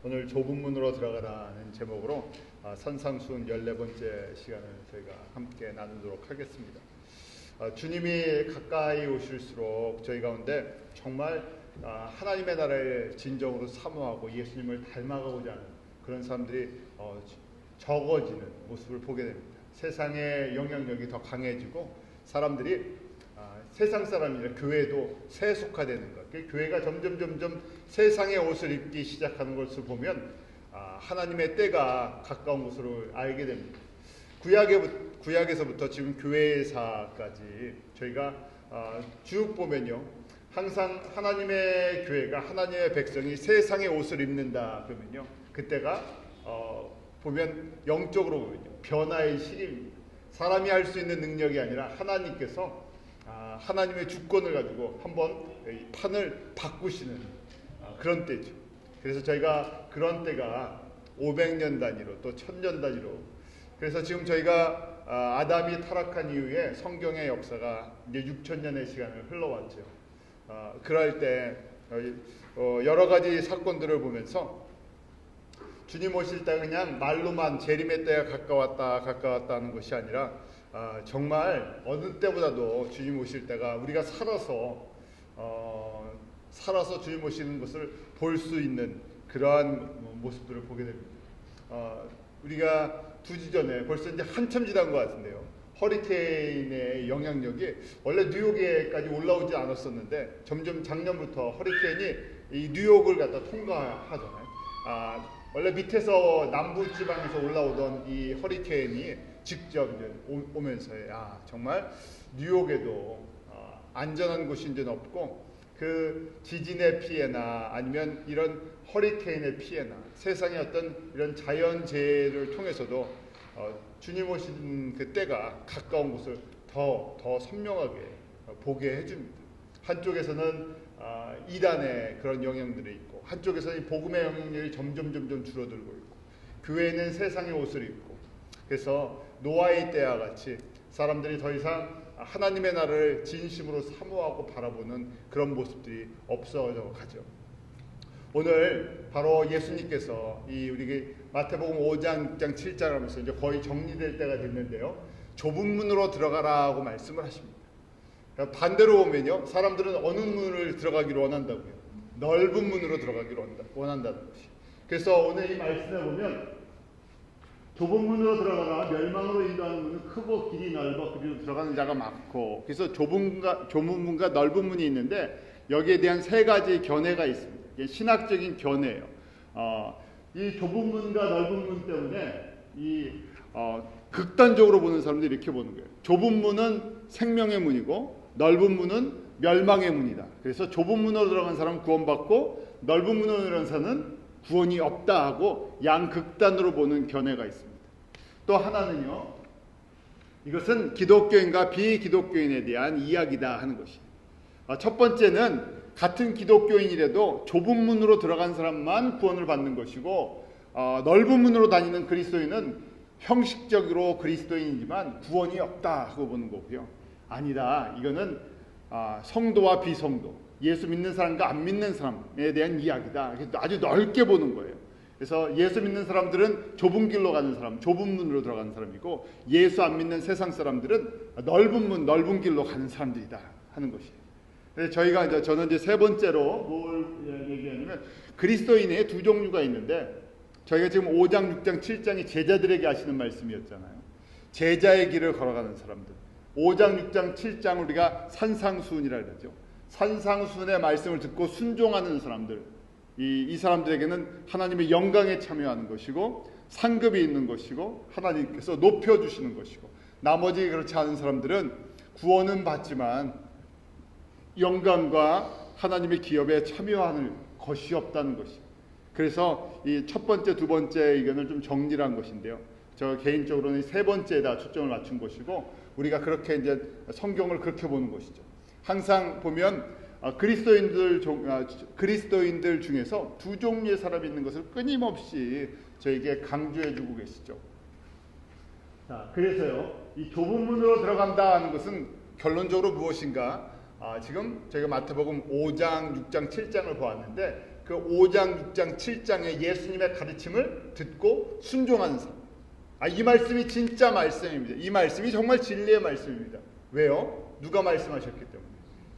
오늘 좁은 문으로 들어가라는 제목으로 선상순 14번째 시간을 저희가 함께 나누도록 하겠습니다. 주님이 가까이 오실수록 저희 가운데 정말 하나님의 나라를 진정으로 사모하고 예수님을 닮아가고자 하는 그런 사람들이 적어지는 모습을 보게 됩니다. 세상의 영향력이 더 강해지고 사람들이 세상 사람이 아니라 교회도 세속화되는 것. 교회가 점점 세상의 옷을 입기 시작하는 것을 보면 하나님의 때가 가까운 것으로 알게 됩니다. 구약에서부터 지금 교회사까지 저희가 쭉 보면요, 항상 하나님의 교회가, 하나님의 백성이 세상의 옷을 입는다 그러면요, 그때가 보면 영적으로 보면요, 변화의 시기입니다. 사람이 할 수 있는 능력이 아니라 하나님께서 하나님의 주권을 가지고 한번 판을 바꾸시는 그런 때죠. 그래서 저희가 그런 때가 500년 단위로 또 1000년 단위로, 그래서 지금 저희가 아담이 타락한 이후에 성경의 역사가 이제 6000년의 시간을 흘러왔죠. 그럴 때 여러 가지 사건들을 보면서 주님 오실 때 그냥 말로만 재림의 때가 가까웠다 하는 것이 아니라 정말 어느 때보다도 주님 오실 때가 우리가 살아서 주님 오시는 것을 볼 수 있는 그러한 모습들을 보게 됩니다. 우리가 2주 전에 벌써 이제 한참 지난 것 같은데요, 허리케인의 영향력이 원래 뉴욕에까지 올라오지 않았었는데 점점 작년부터 허리케인이 이 뉴욕을 갖다 통과하잖아요. 원래 밑에서 남부 지방에서 올라오던 이 허리케인이 직접 이제 오면서 정말 뉴욕에도 안전한 곳이 이제 없고, 그 지진의 피해나 아니면 이런 허리케인의 피해나 세상의 어떤 이런 자연재해를 통해서도 주님 오신 그 때가 가까운 것을 더 선명하게 보게 해줍니다. 한쪽에서는 이단의 그런 영향들이 있고, 한쪽에서는 이 복음의 영향력이 점점 줄어들고 있고, 교회는 세상의 옷을 입고, 그래서 노아의 때와 같이 사람들이 더 이상 하나님의 나라를 진심으로 사모하고 바라보는 그런 모습들이 없어져 가죠. 오늘 바로 예수님께서 우리 마태복음 5장, 6장, 7장 하면서 이제 거의 정리될 때가 됐는데요, 좁은 문으로 들어가라고 말씀을 하십니다. 반대로 보면요, 사람들은 어느 문을 들어가기를 원한다고요? 넓은 문으로 들어가기를 원한다는 것이. 그래서 오늘 이 말씀에 보면 좁은 문으로 들어가라, 멸망으로 인도하는 문은 크고 길이 넓어 그리고 들어가는 자가 많고. 그래서 좁은 문과 넓은 문이 있는데 여기에 대한 3가지 견해가 있습니다. 이게 신학적인 견해예요. 이 좁은 문과 넓은 문 때문에 극단적으로 보는 사람들이 이렇게 보는 거예요. 좁은 문은 생명의 문이고 넓은 문은 멸망의 문이다. 그래서 좁은 문으로 들어간 사람은 구원받고 넓은 문으로 들어간 사람은 구원이 없다 하고 양극단으로 보는 견해가 있습니다. 또 하나는요, 이것은 기독교인과 비기독교인에 대한 이야기다 하는 것이에요. 첫 번째는 같은 기독교인이라도 좁은 문으로 들어간 사람만 구원을 받는 것이고, 넓은 문으로 다니는 그리스도인은 형식적으로 그리스도인이지만 구원이 없다 하고 보는 거고요. 아니다, 이거는 성도와 비성도, 예수 믿는 사람과 안 믿는 사람에 대한 이야기다. 아주 넓게 보는 거예요. 그래서 예수 믿는 사람들은 좁은 길로 가는 사람, 좁은 문으로 들어가는 사람이고, 예수 안 믿는 세상 사람들은 넓은 문, 넓은 길로 가는 사람들이다 하는 것이에요. 그래서 저는 이제 3번째로 뭘 얘기하냐면, 그리스도인의 2 종류가 있는데, 저희가 지금 5장, 6장, 7장이 제자들에게 하시는 말씀이었잖아요. 제자의 길을 걸어가는 사람들. 5장, 6장, 7장 우리가 산상수훈이라 그러죠. 산상수훈의 말씀을 듣고 순종하는 사람들, 이 사람들에게는 하나님의 영광에 참여하는 것이고, 상급이 있는 것이고, 하나님께서 높여주시는 것이고, 나머지 그렇지 않은 사람들은 구원은 받지만 영광과 하나님의 기업에 참여하는 것이 없다는 것이. 그래서 이 첫 번째, 2번째 의견을 좀 정리를 한 것인데요, 저 개인적으로는 3번째에다 초점을 맞춘 것이고, 우리가 그렇게 이제 성경을 그렇게 보는 것이죠. 항상 보면 그리스도인들 중에서 2 종류의 사람이 있는 것을 끊임없이 저에게 강조해 주고 계시죠. 자, 그래서요, 이 좁은 문으로 들어간다 하는 것은 결론적으로 무엇인가? 지금 저희가 마태복음 5장, 6장, 7장을 보았는데 그 5장, 6장, 7장의 예수님의 가르침을 듣고 순종하는 삶. 이 말씀이 진짜 말씀입니다. 이 말씀이 정말 진리의 말씀입니다. 왜요? 누가 말씀하셨기 때문에.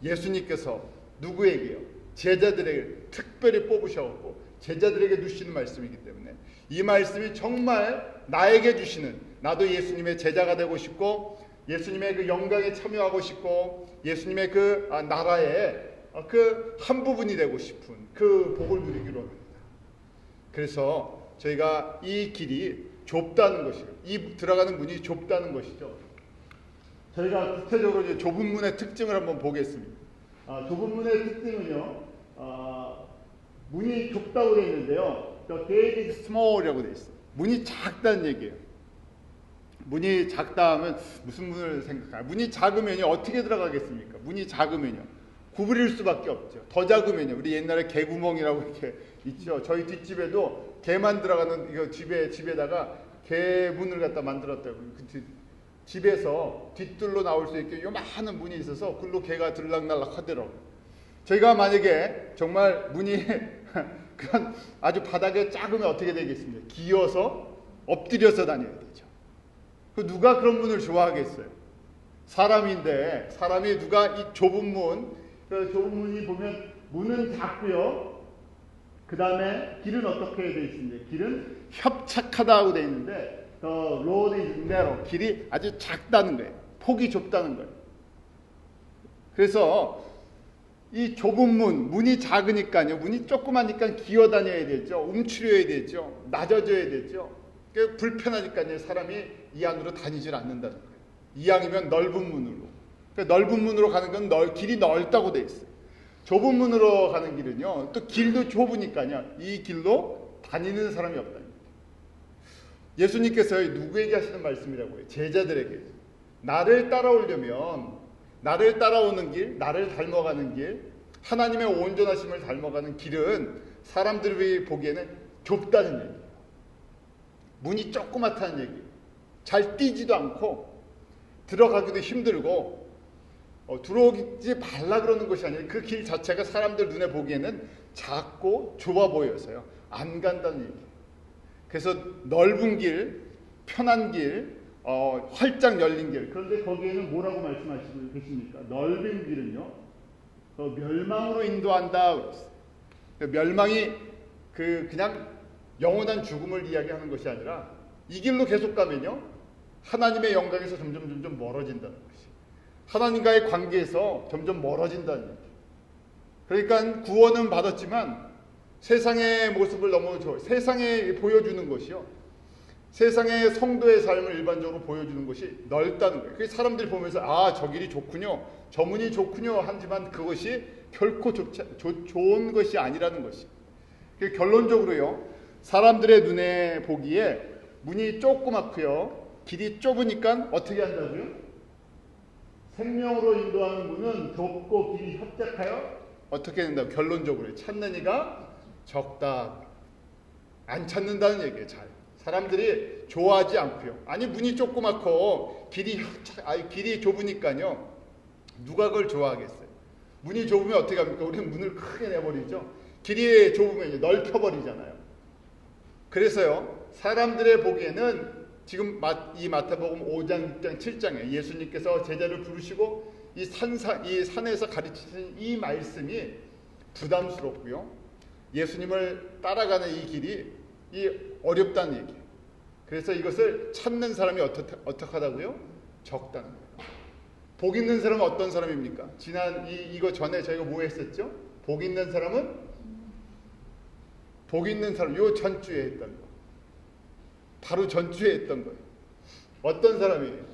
예수님께서 누구에게요? 제자들에게 특별히 뽑으셔갖고 제자들에게 주시는 말씀이기 때문에 이 말씀이 정말 나에게 주시는, 나도 예수님의 제자가 되고 싶고 예수님의 그 영광에 참여하고 싶고 예수님의 그 나라의 그 한 부분이 되고 싶은 그 복을 누리기로 합니다. 그래서 저희가 이 길이 좁다는 것이죠. 이 들어가는 문이 좁다는 것이죠. 저희가 구체적으로 이제 좁은 문의 특징을 한번 보겠습니다. 좁은 문의 특징은요, 문이 좁다고 되어 있는데요. The gate is small이라고 되어 있어요. 문이 작다는 얘기예요. 문이 작다 하면 무슨 문을 생각해요? 문이 작으면요 어떻게 들어가겠습니까? 문이 작으면요 구부릴 수밖에 없죠. 더 작으면요, 우리 옛날에 개구멍이라고 이렇게 있죠. 저희 뒷집에도 개만 들어가는 이거 집에다가 개 문을 갖다 만들었다고. 그 집에서 뒷뜰로 나올 수 있게 요만한 문이 있어서 그걸로 개가 들락날락 하더라고요. 저희가 만약에 정말 문이 그런 아주 바닥에 작으면 어떻게 되겠습니까? 기어서 엎드려서 다녀야 되죠. 그 누가 그런 문을 좋아하겠어요? 사람인데 사람이 누가 이 좁은 문, 그 좁은 문이 보면 문은 작고요. 그 다음에 길은 어떻게 되어 있습니까? 길은 협착하다고 되어 있는데 the road is narrow. 길이 아주 작다는 거예요. 폭이 좁다는 거예요. 그래서 이 좁은 문이 작으니까요. 문이 조그마니까 기어다녀야 되죠. 움츠려야 되죠. 낮아져야 되죠. 불편하니까요. 사람이 이 안으로 다니질 않는다는 거예요. 이왕이면 넓은 문으로. 그러니까 넓은 문으로 가는 건 길이 넓다고 돼 있어요. 좁은 문으로 가는 길은요, 또 길도 좁으니까요, 이 길로 다니는 사람이 없다는 거예요. 예수님께서 누구에게 하시는 말씀이라고요? 제자들에게. 나를 따라오려면, 나를 따라오는 길, 나를 닮아가는 길, 하나님의 온전하심을 닮아가는 길은 사람들이 보기에는 좁다는 얘기예요. 문이 조그맣다는 얘기예요. 잘 뛰지도 않고 들어가기도 힘들고 들어오지 말라 그러는 것이 아니라 그 길 자체가 사람들 눈에 보기에는 작고 좁아 보여서요 안 간다는 얘기예요. 그래서 넓은 길, 편한 길, 활짝 열린 길. 그런데 거기에는 뭐라고 말씀하시고 계십니까? 넓은 길은요 멸망으로 인도한다 그랬어요. 멸망이 그냥 영원한 죽음을 이야기하는 것이 아니라 이 길로 계속 가면요 하나님의 영광에서 점점 멀어진다는 것이, 하나님과의 관계에서 점점 멀어진다는 얘기. 그러니까 구원은 받았지만 세상의 모습을 너무 세상에 보여주는 것이요, 세상의 성도의 삶을 일반적으로 보여주는 것이 넓다는 거예요. 그래서 사람들이 보면서 저 길이 좋군요, 저 문이 좋군요 하지만 그것이 결코 좋은 것이 아니라는 것이. 결론적으로요 사람들의 눈에 보기에 문이 조그맣고요 길이 좁으니까 어떻게 한다고요? 생명으로 인도하는 문은 좁고 길이 협착하여 어떻게 된다고? 결론적으로 찾는 이가 적다. 안 찾는다는 얘기예요. 잘. 사람들이 좋아하지 않고요. 아니 문이 조그맣고 길이 좁으니까요. 누가 그걸 좋아하겠어요? 문이 좁으면 어떻게 합니까? 우리는 문을 크게 내버리죠. 길이 좁으면 넓혀버리잖아요. 그래서요 사람들의 보기에는 지금 이 마태복음 5장, 6장, 7장에 예수님께서 제자를 부르시고 이 산에서 가르치신 이 말씀이 부담스럽고요. 예수님을 따라가는 이 길이 어렵다는 얘기예요. 그래서 이것을 찾는 사람이 어떻게 하다고요? 적다는 거예요. 복 있는 사람은 어떤 사람입니까? 지난 이거 전에 저희가 뭐 했었죠? 복 있는 사람 요 전주에 했던 거. 바로 전주에 했던 거예요. 어떤 사람이에요?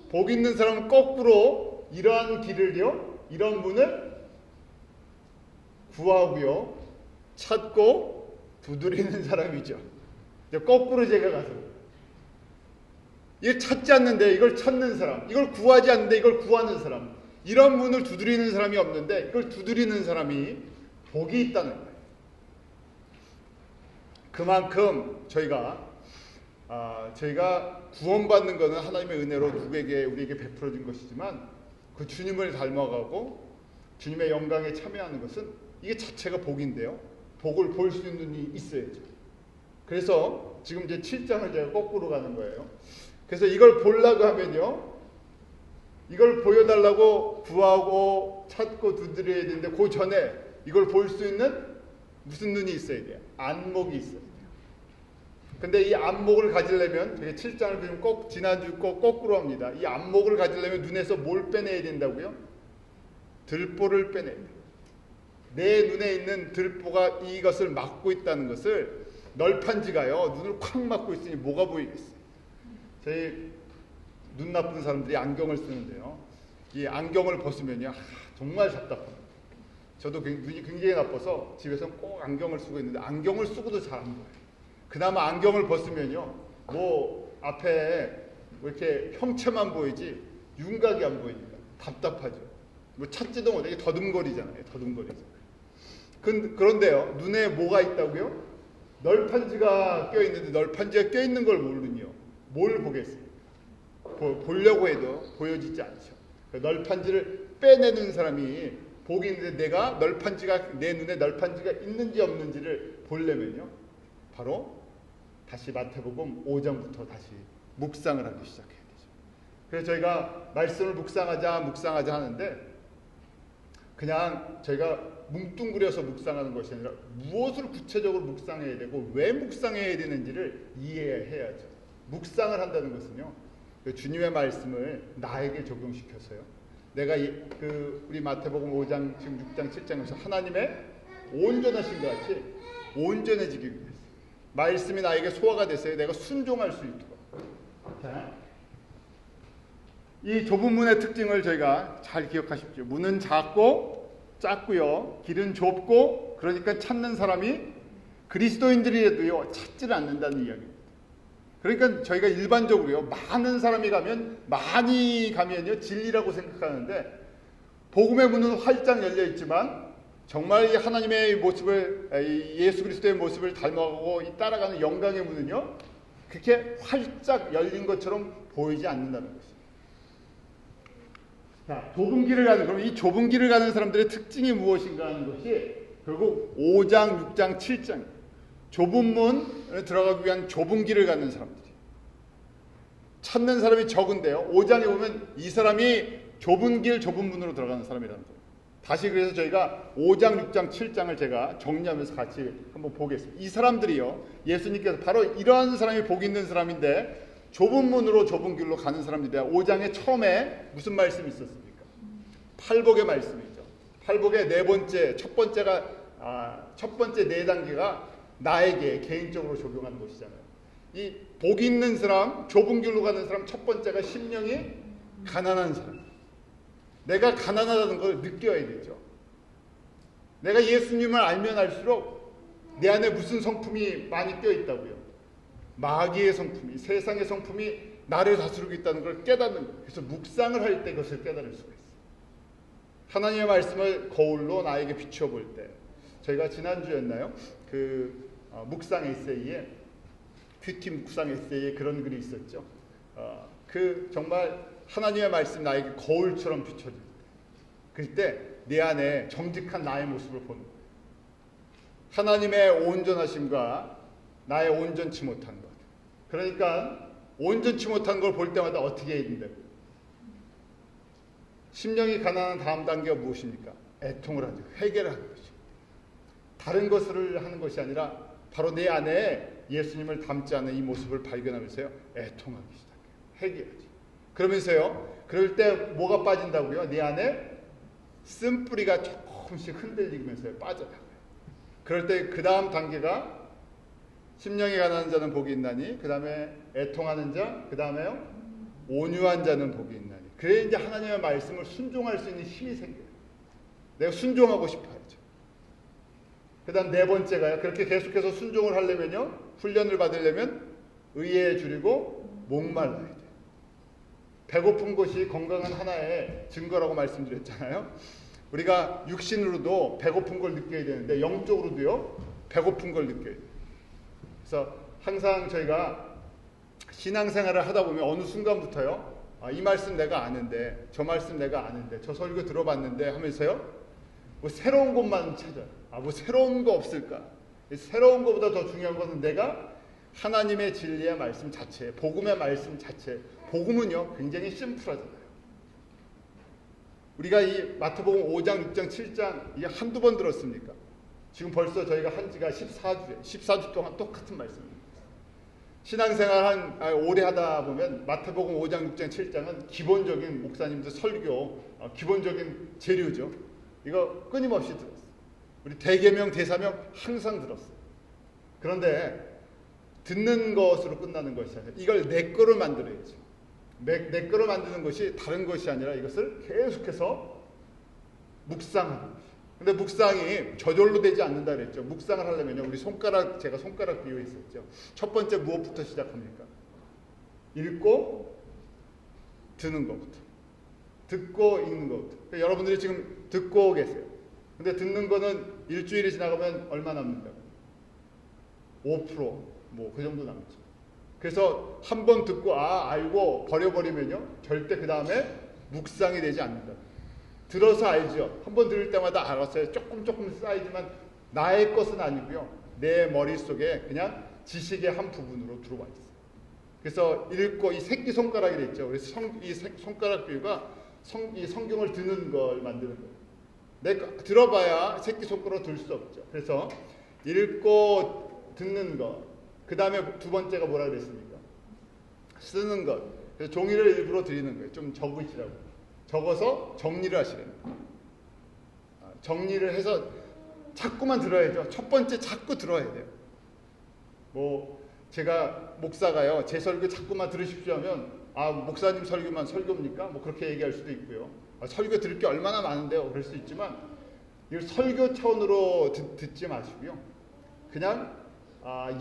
복 있는 사람은 거꾸로 이러한 길을요, 이런 문을 구하고요, 찾고 두드리는 사람이죠. 거꾸로 제가 가서 이걸 찾지 않는데 이걸 찾는 사람, 이걸 구하지 않는데 이걸 구하는 사람, 이런 문을 두드리는 사람이 없는데 이걸 두드리는 사람이 복이 있다는 거예요. 그만큼 저희가 구원받는 것은 하나님의 은혜로 우리에게 베풀어진 것이지만 그 주님을 닮아가고 주님의 영광에 참여하는 것은 이게 자체가 복인데요. 복을 볼 수 있는 눈이 있어야죠. 그래서 지금 이제 7장을 제가 거꾸로 가는 거예요. 그래서 이걸 보려고 하면요, 이걸 보여달라고 구하고 찾고 두드려야 되는데 그 전에 이걸 볼 수 있는 무슨 눈이 있어야 돼요? 안목이 있어야 돼요. 근데 이 안목을 가지려면, 되게 7장을 그냥 지난주 거꾸로 합니다. 이 안목을 가지려면 눈에서 뭘 빼내야 된다고요? 들보를 빼내야 돼요. 내 눈에 있는 들보가 이것을 막고 있다는 것을, 널판지가요 눈을 콱 막고 있으니 뭐가 보이겠어요? 저희 눈 나쁜 사람들이 안경을 쓰는데요, 이 안경을 벗으면요 정말 답답합니다. 저도 눈이 굉장히 나빠서 집에서는 꼭 안경을 쓰고 있는데 안경을 쓰고도 잘 안 보여요. 그나마 안경을 벗으면요 뭐 앞에 뭐 이렇게 형체만 보이지 윤곽이 안 보이니까 답답하죠. 뭐 찾지도 못하게 더듬거리잖아요. 그런데요, 눈에 뭐가 있다고요? 널판지가 껴있는데 널판지가 껴있는 걸 모르니요 뭘 보겠어요? 보려고 해도 보여지지 않죠. 널판지를 빼내는 사람이 복이 있는데, 내가 내 눈에 널판지가 있는지 없는지를 보려면요 바로 다시 마태복음 5장부터 다시 묵상을 하기 시작해야 되죠. 그래서 저희가 말씀을 묵상하자 하는데, 그냥 저희가 뭉뚱그려서 묵상하는 것이 아니라 무엇을 구체적으로 묵상해야 되고 왜 묵상해야 되는지를 이해해야죠. 묵상을 한다는 것은요, 주님의 말씀을 나에게 적용시켜서요, 내가 우리 마태복음 5장, 지금 6장, 7장에서 하나님의 온전하신 것 같이 온전해지기 위해서 말씀이 나에게 소화가 됐어요. 내가 순종할 수 있도록. 자, 이 좁은 문의 특징을 저희가 잘 기억하십시오. 문은 작고요, 길은 좁고, 그러니까 찾는 사람이 그리스도인들이라도요 찾지를 않는다는 이야기입니다. 그러니까 저희가 일반적으로요 많은 사람이 많이 가면요 진리라고 생각하는데, 복음의 문은 활짝 열려 있지만 정말 이 하나님의 모습을, 예수 그리스도의 모습을 닮아가고 따라가는 영광의 문은요 그렇게 활짝 열린 것처럼 보이지 않는다는 것이죠. 자, 그럼 이 좁은 길을 가는 사람들의 특징이 무엇인가 하는 것이 결국 5장, 6장, 7장 좁은 문에 들어가기 위한 좁은 길을 가는 사람들이, 찾는 사람이 적은데요, 5장에 보면 이 사람이 좁은 문으로 들어가는 사람이라는 거예요. 다시 그래서 저희가 5장, 6장, 7장을 제가 정리하면서 같이 한번 보겠습니다. 이 사람들이요, 예수님께서 바로 이러한 사람이 복 있는 사람인데 좁은 문으로 좁은 길로 가는 사람들이다. 5장에 처음에 무슨 말씀이 있었습니까? 팔복의 말씀이죠. 팔복의 첫 번째 네 단계가 나에게 개인적으로 적용하는 것이잖아요. 이 복 있는 사람, 좁은 길로 가는 사람, 첫 번째가 심령이 가난한 사람. 내가 가난하다는 걸 느껴야 되죠. 내가 예수님을 알면 알수록 내 안에 무슨 성품이 많이 껴있다고요. 마귀의 성품이, 세상의 성품이 나를 다스리고 있다는 걸 깨닫는 거예요. 그래서 묵상을 할 때 그것을 깨달을 수가 있어요. 하나님의 말씀을 거울로 나에게 비추어 볼 때, 저희가 지난주였나요? 묵상 에세이에, 큐티 묵상 에세이에 그런 글이 있었죠. 정말 하나님의 말씀 나에게 거울처럼 비춰질 때, 그때 내 안에 정직한 나의 모습을 보는 거예요. 하나님의 온전하심과 나의 온전치 못한 것. 그러니까 온전치 못한 걸 볼 때마다 어떻게 해야 된다고요? 심령이 가난한 다음 단계가 무엇입니까? 애통을 하죠. 회개를 하는 것이죠. 다른 것을 하는 것이 아니라 바로 내 안에 예수님을 닮지 않은 이 모습을 발견하면서요, 애통하기 시작해요. 회개하죠. 그러면서요, 그럴 때 뭐가 빠진다고요? 내 안에 쓴뿌리가 조금씩 흔들리면서 빠져나가요. 그럴 때 그 다음 단계가 심령이 가난한 자는 복이 있나니, 그 다음에 애통하는 자, 그 다음에요 온유한 자는 복이 있나니. 그래야 이제 하나님의 말씀을 순종할 수 있는 힘이 생겨요. 내가 순종하고 싶어야죠. 그 다음 네 번째가요, 그렇게 계속해서 순종을 하려면요, 훈련을 받으려면 의에 줄이고 목말라야 돼요. 배고픈 것이 건강한 하나의 증거라고 말씀드렸잖아요. 우리가 육신으로도 배고픈 걸 느껴야 되는데 영적으로도요 배고픈 걸 느껴야 돼요. 그래서 항상 저희가 신앙생활을 하다 보면 어느 순간부터요, 이 말씀 내가 아는데, 저 말씀 내가 아는데, 저 설교 들어봤는데 하면서요, 뭐 새로운 것만 찾아. 뭐 새로운 거 없을까? 새로운 것보다 더 중요한 것은 내가 하나님의 진리의 말씀 자체, 복음의 말씀 자체. 복음은요 굉장히 심플하잖아요. 우리가 이 마태복음 5장, 6장, 7장 이게 한두 번 들었습니까? 지금 벌써 저희가 한 지가 14주 동안 똑같은 말씀입니다. 신앙생활 오래 하다 보면 마태복음 5장, 6장, 7장은 기본적인 목사님들 설교, 기본적인 재료죠. 이거 끊임없이 들었어요. 우리 대계명, 대사명 항상 들었어요. 그런데 듣는 것으로 끝나는 것이 아니라 이걸 내 거로 만들어야죠. 내 거로 만드는 것이 다른 것이 아니라 이것을 계속해서 묵상하는 것이에요. 근데 묵상이 저절로 되지 않는다 그랬죠. 묵상을 하려면요. 우리 제가 손가락 비유했었죠. 첫 번째 무엇부터 시작합니까? 읽고 듣는 것부터. 듣고 읽는 것부터. 그러니까 여러분들이 지금 듣고 계세요. 근데 듣는 거는 일주일이 지나가면 얼마 남는다고? 5% 뭐 그 정도 남죠. 그래서 한 번 듣고 알고 버려버리면요. 절대 그 다음에 묵상이 되지 않는다. 들어서 알죠. 한 번 들을 때마다 알았어요. 조금 쌓이지만 나의 것은 아니고요. 내 머릿속에 그냥 지식의 한 부분으로 들어와 있어요. 그래서 읽고 이 새끼손가락이 됐죠. 그래서 이 손가락 비유가 이 성경을 드는 걸 만드는 거예요. 내가 들어봐야 새끼손가락으로 들 수 없죠. 그래서 읽고 듣는 것. 그 다음에 두 번째가 뭐라 그랬습니까? 쓰는 것. 그래서 종이를 일부러 드리는 거예요. 좀 적으시라고. 적어서 정리를 하시라는 거예요. 정리를 해서 자꾸만 들어야죠. 첫 번째 자꾸 들어야 돼요. 뭐 제가 목사가요. 제 설교 자꾸만 들으십시오 하면 목사님 설교만 설교입니까? 뭐 그렇게 얘기할 수도 있고요. 설교 들을 게 얼마나 많은데요. 그럴 수 있지만 이걸 설교 차원으로 듣지 마시고요. 그냥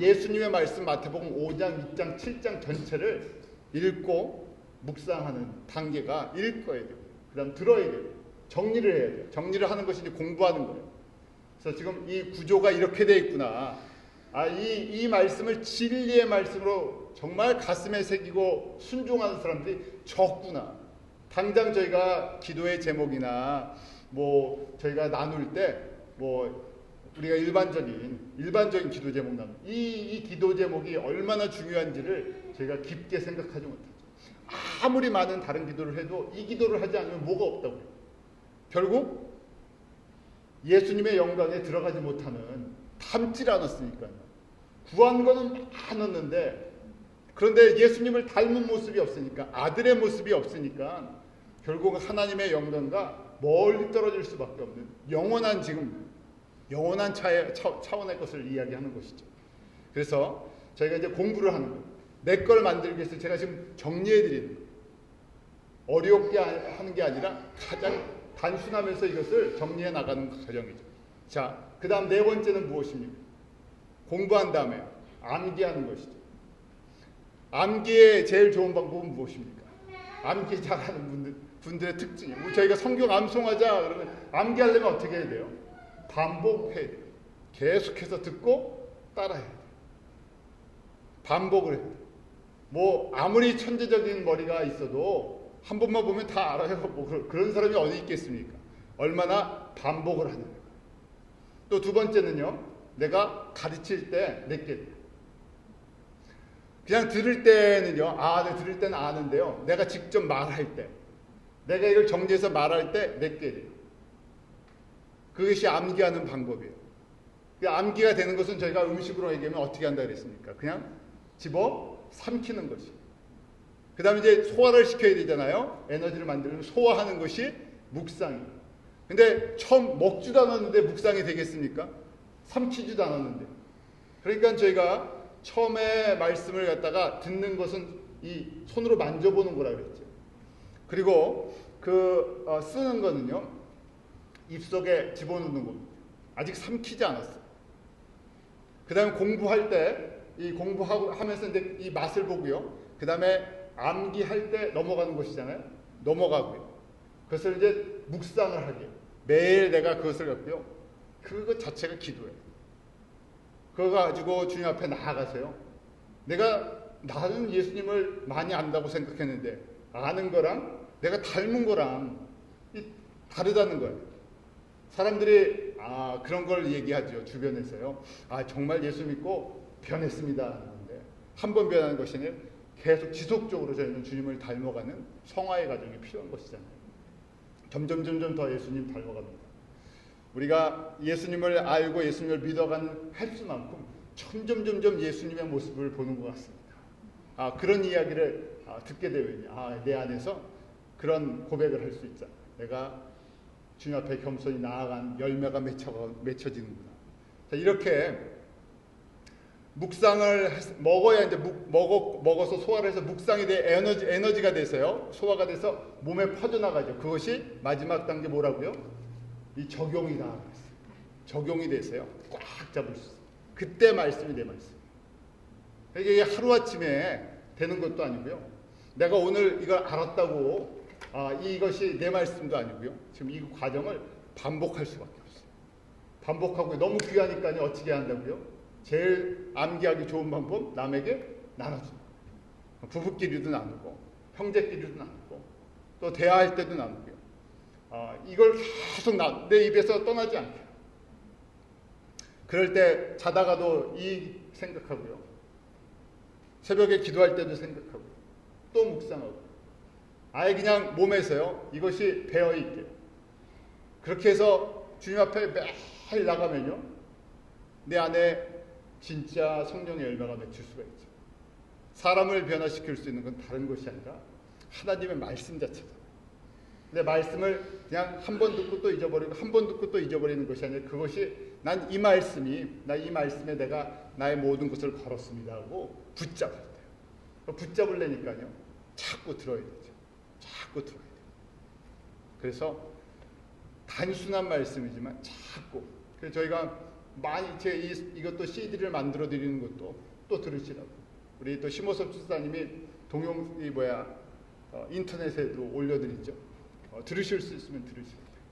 예수님의 말씀 마태복음 5장, 6장, 7장 전체를 읽고 묵상하는 단계가 읽어야 돼요. 그 다음 들어야 돼요. 정리를 해야 돼요. 정리를 하는 것이 이제 공부하는 거예요. 그래서 지금 이 구조가 이렇게 되어 있구나. 이 말씀을 진리의 말씀으로 정말 가슴에 새기고 순종하는 사람들이 적구나. 당장 저희가 기도의 제목이나 뭐 저희가 나눌 때 뭐 우리가 일반적인 기도 제목 나누 이 기도 제목이 얼마나 중요한지를 저희가 깊게 생각하지 못하죠. 아무리 많은 다른 기도를 해도 이 기도를 하지 않으면 뭐가 없다고요. 결국 예수님의 영광에 들어가지 못하는 닮질 않았으니까요. 구한 거는 많았는데 그런데 예수님을 닮은 모습이 없으니까 아들의 모습이 없으니까 결국 하나님의 영광과 멀리 떨어질 수밖에 없는 영원한 차원의 것을 이야기하는 것이죠. 그래서 저희가 이제 공부를 하는 거예요. 내 걸 만들기 위해서 제가 지금 정리해드리는 거예요. 어렵게 하는 게 아니라 가장 단순하면서 이것을 정리해 나가는 과정이죠. 자, 그 다음 네 번째는 무엇입니까? 공부한 다음에 암기하는 것이죠. 암기의 제일 좋은 방법은 무엇입니까? 암기 잘하는 분들의 특징이에요. 저희가 성경 암송하자 그러면 암기하려면 어떻게 해야 돼요? 반복해야 돼요. 계속해서 듣고 따라해야 돼요. 반복을 해야 돼요. 뭐 아무리 천재적인 머리가 있어도 한 번만 보면 다 알아요. 뭐 그런 사람이 어디 있겠습니까? 얼마나 반복을 하느냐. 또 두 번째는요. 내가 가르칠 때 내게 돼요. 그냥 들을 때는요. 내가 들을 때는 아는데요. 내가 직접 말할 때 내가 이걸 정리해서 말할 때 내게 돼요. 그것이 암기하는 방법이에요. 암기가 되는 것은 저희가 음식으로 얘기하면 어떻게 한다 그랬습니까? 그냥 집어 삼키는 것이. 그 다음에 이제 소화를 시켜야 되잖아요. 에너지를 만들면 소화하는 것이 묵상이에요. 근데 처음 먹지도 않았는데 묵상이 되겠습니까? 삼키지도 않았는데. 그러니까 저희가 처음에 말씀을 갖다가 듣는 것은 이 손으로 만져보는 거라 그랬죠. 그리고 쓰는 거는요. 입속에 집어넣는 겁니다. 아직 삼키지 않았어요. 그 다음에 공부할 때 이 공부하면서 이제 이 맛을 보고요. 그 다음에 암기할 때 넘어가는 것이잖아요. 넘어가고요. 그것을 이제 묵상을 하게. 매일 내가 그것을 갖고요. 그것 자체가 기도예요. 그거 가지고 주님 앞에 나아가세요. 나는 예수님을 많이 안다고 생각했는데 아는 거랑 내가 닮은 거랑 다르다는 거예요. 사람들이 그런 걸 얘기하죠. 주변에서요. 정말 예수 믿고 변했습니다 하는데, 한 번 변하는 것이 아니라 계속 지속적으로 저희는 주님을 닮아가는 성화의 과정이 필요한 것이잖아요. 점점 더 예수님 닮아갑니다. 우리가 예수님을 알고 예수님을 믿어가는 횟수만큼 점점 예수님의 모습을 보는 것 같습니다. 그런 이야기를 듣게 되면 내 안에서 그런 고백을 할 수 있잖아. 내가 주님 앞에 겸손히 나아간 열매가 맺혀지는구나. 자, 이렇게 묵상을 먹어야 이제 먹어서 소화를 해서 묵상이 돼 에너지가 돼서요. 소화가 돼서 몸에 퍼져나가죠. 그것이 마지막 단계 뭐라고요? 이 적용이다. 적용이 돼서요. 꽉 잡을 수 있어요. 그때 말씀이 내 말씀. 이게 하루아침에 되는 것도 아니고요. 내가 오늘 이걸 알았다고 이것이 내 말씀도 아니고요. 지금 이 과정을 반복할 수밖에 없어요. 반복하고 너무 귀하니까요. 어떻게 한다고요? 제일 암기하기 좋은 방법, 남에게 나눠주는 거예요. 부부끼리도 나누고 형제끼리도 나누고 또 대화할 때도 나누고요. 이걸 계속 내 입에서 떠나지 않게. 그럴 때 자다가도 이 생각하고요. 새벽에 기도할 때도 생각하고 또 묵상하고 아예 그냥 몸에서요. 이것이 배어있게. 그렇게 해서 주님 앞에 매일 나가면요. 내 안에 진짜 성령의 열매가 맺힐 수가 있죠. 사람을 변화시킬 수 있는 건 다른 것이 아니라 하나님의 말씀 자체다. 내 말씀을 그냥 한 번 듣고 또 잊어버리고 한 번 듣고 또 잊어버리는 것이 아니라 그것이 난 이 말씀에 내가 나의 모든 것을 걸었습니다 하고 붙잡을 때요. 붙잡으려니까요. 자꾸 들어야 되죠. 자꾸 들어야 돼요. 그래서 단순한 말씀이지만 자꾸. 그래서 저희가 많이 이것도 CD를 만들어 드리는 것도 또 들으시라고. 우리 또 심호섭 집사님이 인터넷에도 올려드리죠. 들으실 수 있으면 들으시면 돼요.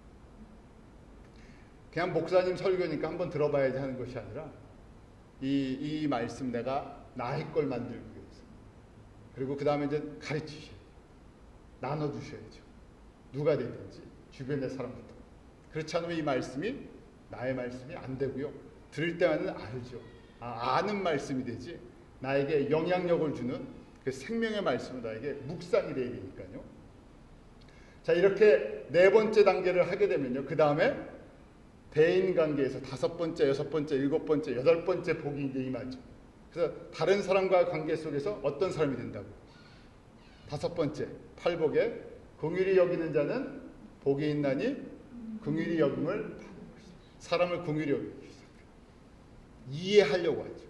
그냥 목사님 설교니까 한번 들어봐야지 하는 것이 아니라 이 말씀 내가 나의 걸 만들기 위해서. 그리고 그 다음에 이제 가르치셔야죠. 나눠주셔야죠. 누가 되든지 주변의 사람부터. 그렇지 않으면 이 말씀이 나의 말씀이 안 되고요. 들을 때만은 알죠. 아는 말씀이 되지 나에게 영향력을 주는 그 생명의 말씀은 나에게 묵상이 되어야 되니까요. 자, 이렇게 네 번째 단계를 하게 되면요. 그 다음에 대인관계에서 5번째, 6번째, 7번째, 8번째 복이 이제 임하죠. 그래서 다른 사람과의 관계 속에서 어떤 사람이 된다고? 5번째, 팔복에 긍휼히 여기는 자는 복이 있나니 긍휼히 여김을 받는 것이다. 사람을 긍휼히 여기기 시작해요. 이해하려고 하죠.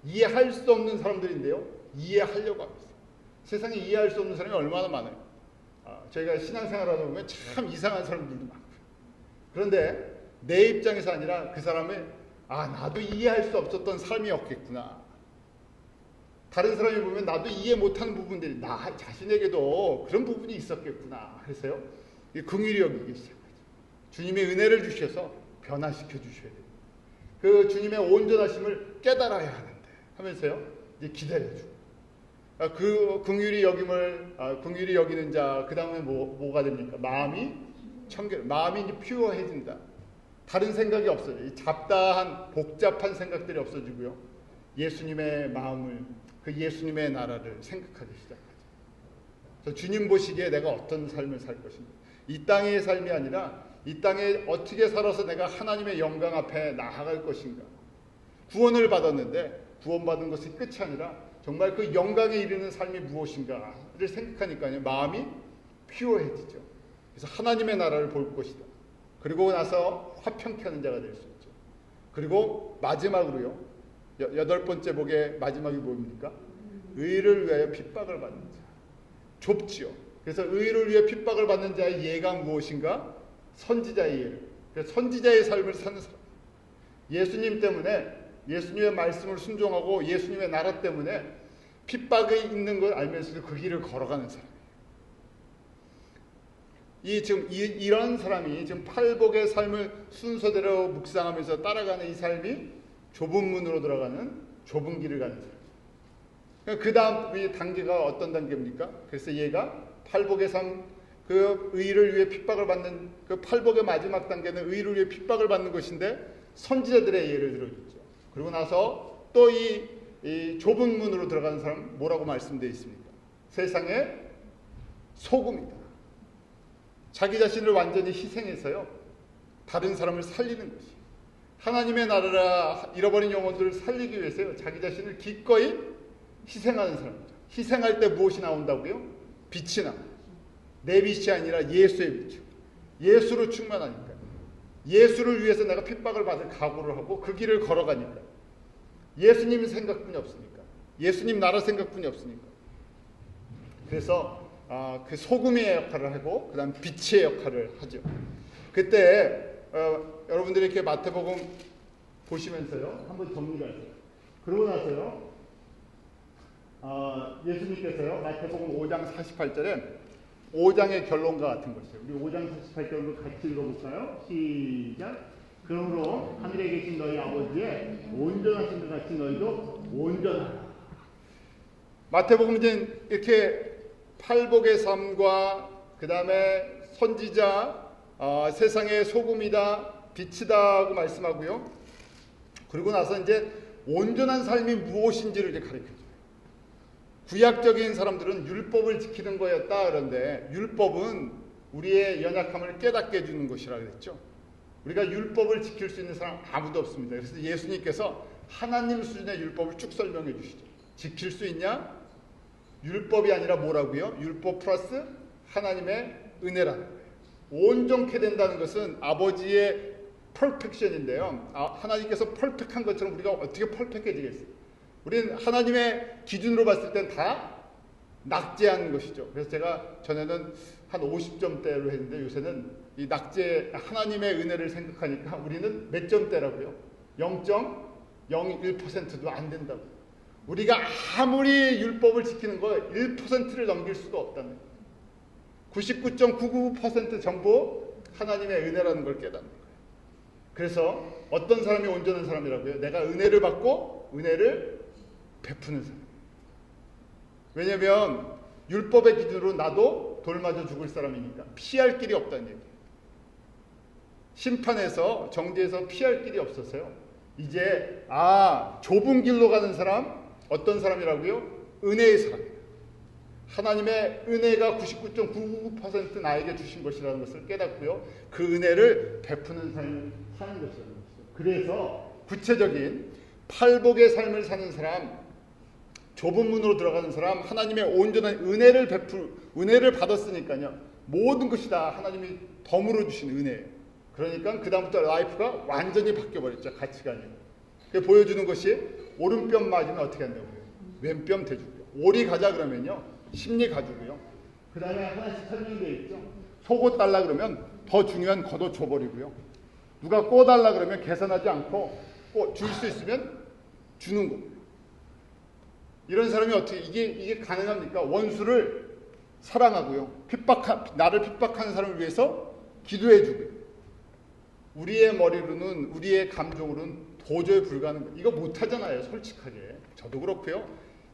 이해할 수 없는 사람들인데요. 이해하려고 합니다. 세상에 이해할 수 없는 사람이 얼마나 많아요. 저희가 신앙생활하다 보면 참 이상한 사람들도 많고요. 그런데 내 입장에서 아니라 그 사람의 나도 이해할 수 없었던 삶이었겠구나. 다른 사람이 보면 나도 이해 못하는 부분들이 나 자신에게도 그런 부분이 있었겠구나. 그래서요. 긍휼히 여기기 시작하죠. 주님의 은혜를 주셔서 변화시켜 주셔야 돼요. 그 주님의 온전하심을 깨달아야 하는데 하면서요. 이제 기다려주고. 그 긍휼히 여기는 자, 그 다음에 뭐가 됩니까? 마음이 마음이 이제 퓨어해진다. 다른 생각이 없어져요. 이 잡다한 복잡한 생각들이 없어지고요. 예수님의 마음을, 그 예수님의 나라를 생각하기 시작하죠. 그래서 주님 보시기에 내가 어떤 삶을 살 것인가. 이 땅의 삶이 아니라 이 땅에 어떻게 살아서 내가 하나님의 영광 앞에 나아갈 것인가. 구원을 받았는데 구원받은 것이 끝이 아니라 정말 그 영광에 이르는 삶이 무엇인가를 생각하니까요. 마음이 피오해지죠. 그래서 하나님의 나라를 볼 것이다. 그리고 나서 화평케 하는 자가 될 수 있죠. 그리고 마지막으로요. 8번째 복의 마지막이 뭡니까? 의를 위하여 핍박을 받는 자. 좁지요. 그래서 의를 위해 핍박을 받는 자의 예가 무엇인가? 선지자의 예. 그래서 선지자의 삶을 사는 사람. 예수님 때문에 예수님의 말씀을 순종하고 예수님의 나라 때문에 핍박이 있는 걸 알면서도 그 길을 걸어가는 사람이에요. 이런 사람이 지금 팔복의 삶을 순서대로 묵상하면서 따라가는 이 삶이 좁은 문으로 들어가는 좁은 길을 가는 사람. 그 다음 단계가 어떤 단계입니까? 그래서 얘가 팔복의 삶, 그 의를 위해 핍박을 받는 그 팔복의 마지막 단계는 의를 위해 핍박을 받는 것인데 선지자들의 예를 들어줬죠. 그리고 나서 또 이 좁은 문으로 들어가는 사람 뭐라고 말씀되어 있습니까? 세상의 소금이다. 자기 자신을 완전히 희생해서요. 다른 사람을 살리는 것이. 하나님의 나라라 잃어버린 영혼들을 살리기 위해서요. 자기 자신을 기꺼이 희생하는 사람이죠. 희생할 때 무엇이 나온다고요? 빛이 나옵니다. 내 빛이 아니라 예수의 빛이요. 예수로 충만하니까. 예수를 위해서 내가 핍박을 받을 각오를 하고 그 길을 걸어가니까. 예수님 생각뿐이 없으니까. 예수님 나라 생각뿐이 없으니까. 그래서 그 소금의 역할을 하고 그 다음 빛의 역할을 하죠. 그때 여러분들이 이렇게 마태복음 보시면서요. 한번 정리를 하세요. 그러고 나서요. 예수님께서요. 마태복음 5장 48절에 5장의 결론과 같은 것이에요. 우리 5장 48절로 같이 읽어볼까요? 시작. 그러므로 하늘에 계신 너희 아버지의 온전하신 것 같이 너희도 온전하라. 마태복음 이제 이렇게 팔복의 삶과 그 다음에 선지자, 세상의 소금이다, 빛이다 하고 말씀하고요. 그리고 나서 이제 온전한 삶이 무엇인지를 이제 가르쳐줘요. 구약적인 사람들은 율법을 지키는 거였다 그런데 율법은 우리의 연약함을 깨닫게 해주는 것이라 그랬죠. 우리가 율법을 지킬 수 있는 사람 아무도 없습니다. 그래서 예수님께서 하나님 수준의 율법을 쭉 설명해 주시죠. 지킬 수 있냐? 율법이 아니라 뭐라고요? 율법 플러스 하나님의 은혜라는 거예요. 온전케 된다는 것은 아버지의 퍼펙션인데요. 하나님께서 퍼펙한 것처럼 우리가 어떻게 퍼펙해지겠어요? 우리는 하나님의 기준으로 봤을 땐 다 낙제한 것이죠. 그래서 제가 전에는 한 50점대로 했는데 요새는 이 낙제 하나님의 은혜를 생각하니까 우리는 몇 점대라고요? 0.01%도 안 된다고. 우리가 아무리 율법을 지키는 거 1%를 넘길 수도 없다는 거예요. 99.999% 전부 하나님의 은혜라는 걸 깨닫는 거예요. 그래서 어떤 사람이 온전한 사람이라고요? 내가 은혜를 받고 은혜를 베푸는 사람. 왜냐하면 율법의 기준으로 나도 돌 맞아 죽을 사람이니까 피할 길이 없다는 얘기예요. 심판에서 정죄에서 피할 길이 없어서요. 이제 좁은 길로 가는 사람 어떤 사람이라고요? 은혜의 사람이에요. 하나님의 은혜가 99.99% 나에게 주신 것이라는 것을 깨닫고요. 그 은혜를 베푸는 삶을 사는 것이라는 것이죠. 그래서 구체적인 팔복의 삶을 사는 사람, 좁은 문으로 들어가는 사람, 하나님의 온전한 은혜를 받았으니까요. 모든 것이 다 하나님이 덤으로 주신 은혜예요. 그러니까 그 다음부터 라이프가 완전히 바뀌어버렸죠. 가치관이. 그게 보여주는 것이 오른뼘 맞으면 어떻게 한다고요? 왼뼘 대주고요. 오리 가자 그러면요. 심리 가지고요. 그 다음에 하나씩 설명되어 있죠. 속옷 달라 그러면 더 중요한 겉옷 줘버리고요. 누가 꼬달라 그러면 계산하지 않고 줄 수 있으면 주는 겁니다. 이런 사람이 어떻게 이게 가능합니까? 원수를 사랑하고요. 나를 핍박하는 사람을 위해서 기도해주고요. 우리의 머리로는 우리의 감정으로는 도저히 불가능해요. 이거 못하잖아요. 솔직하게. 저도 그렇고요.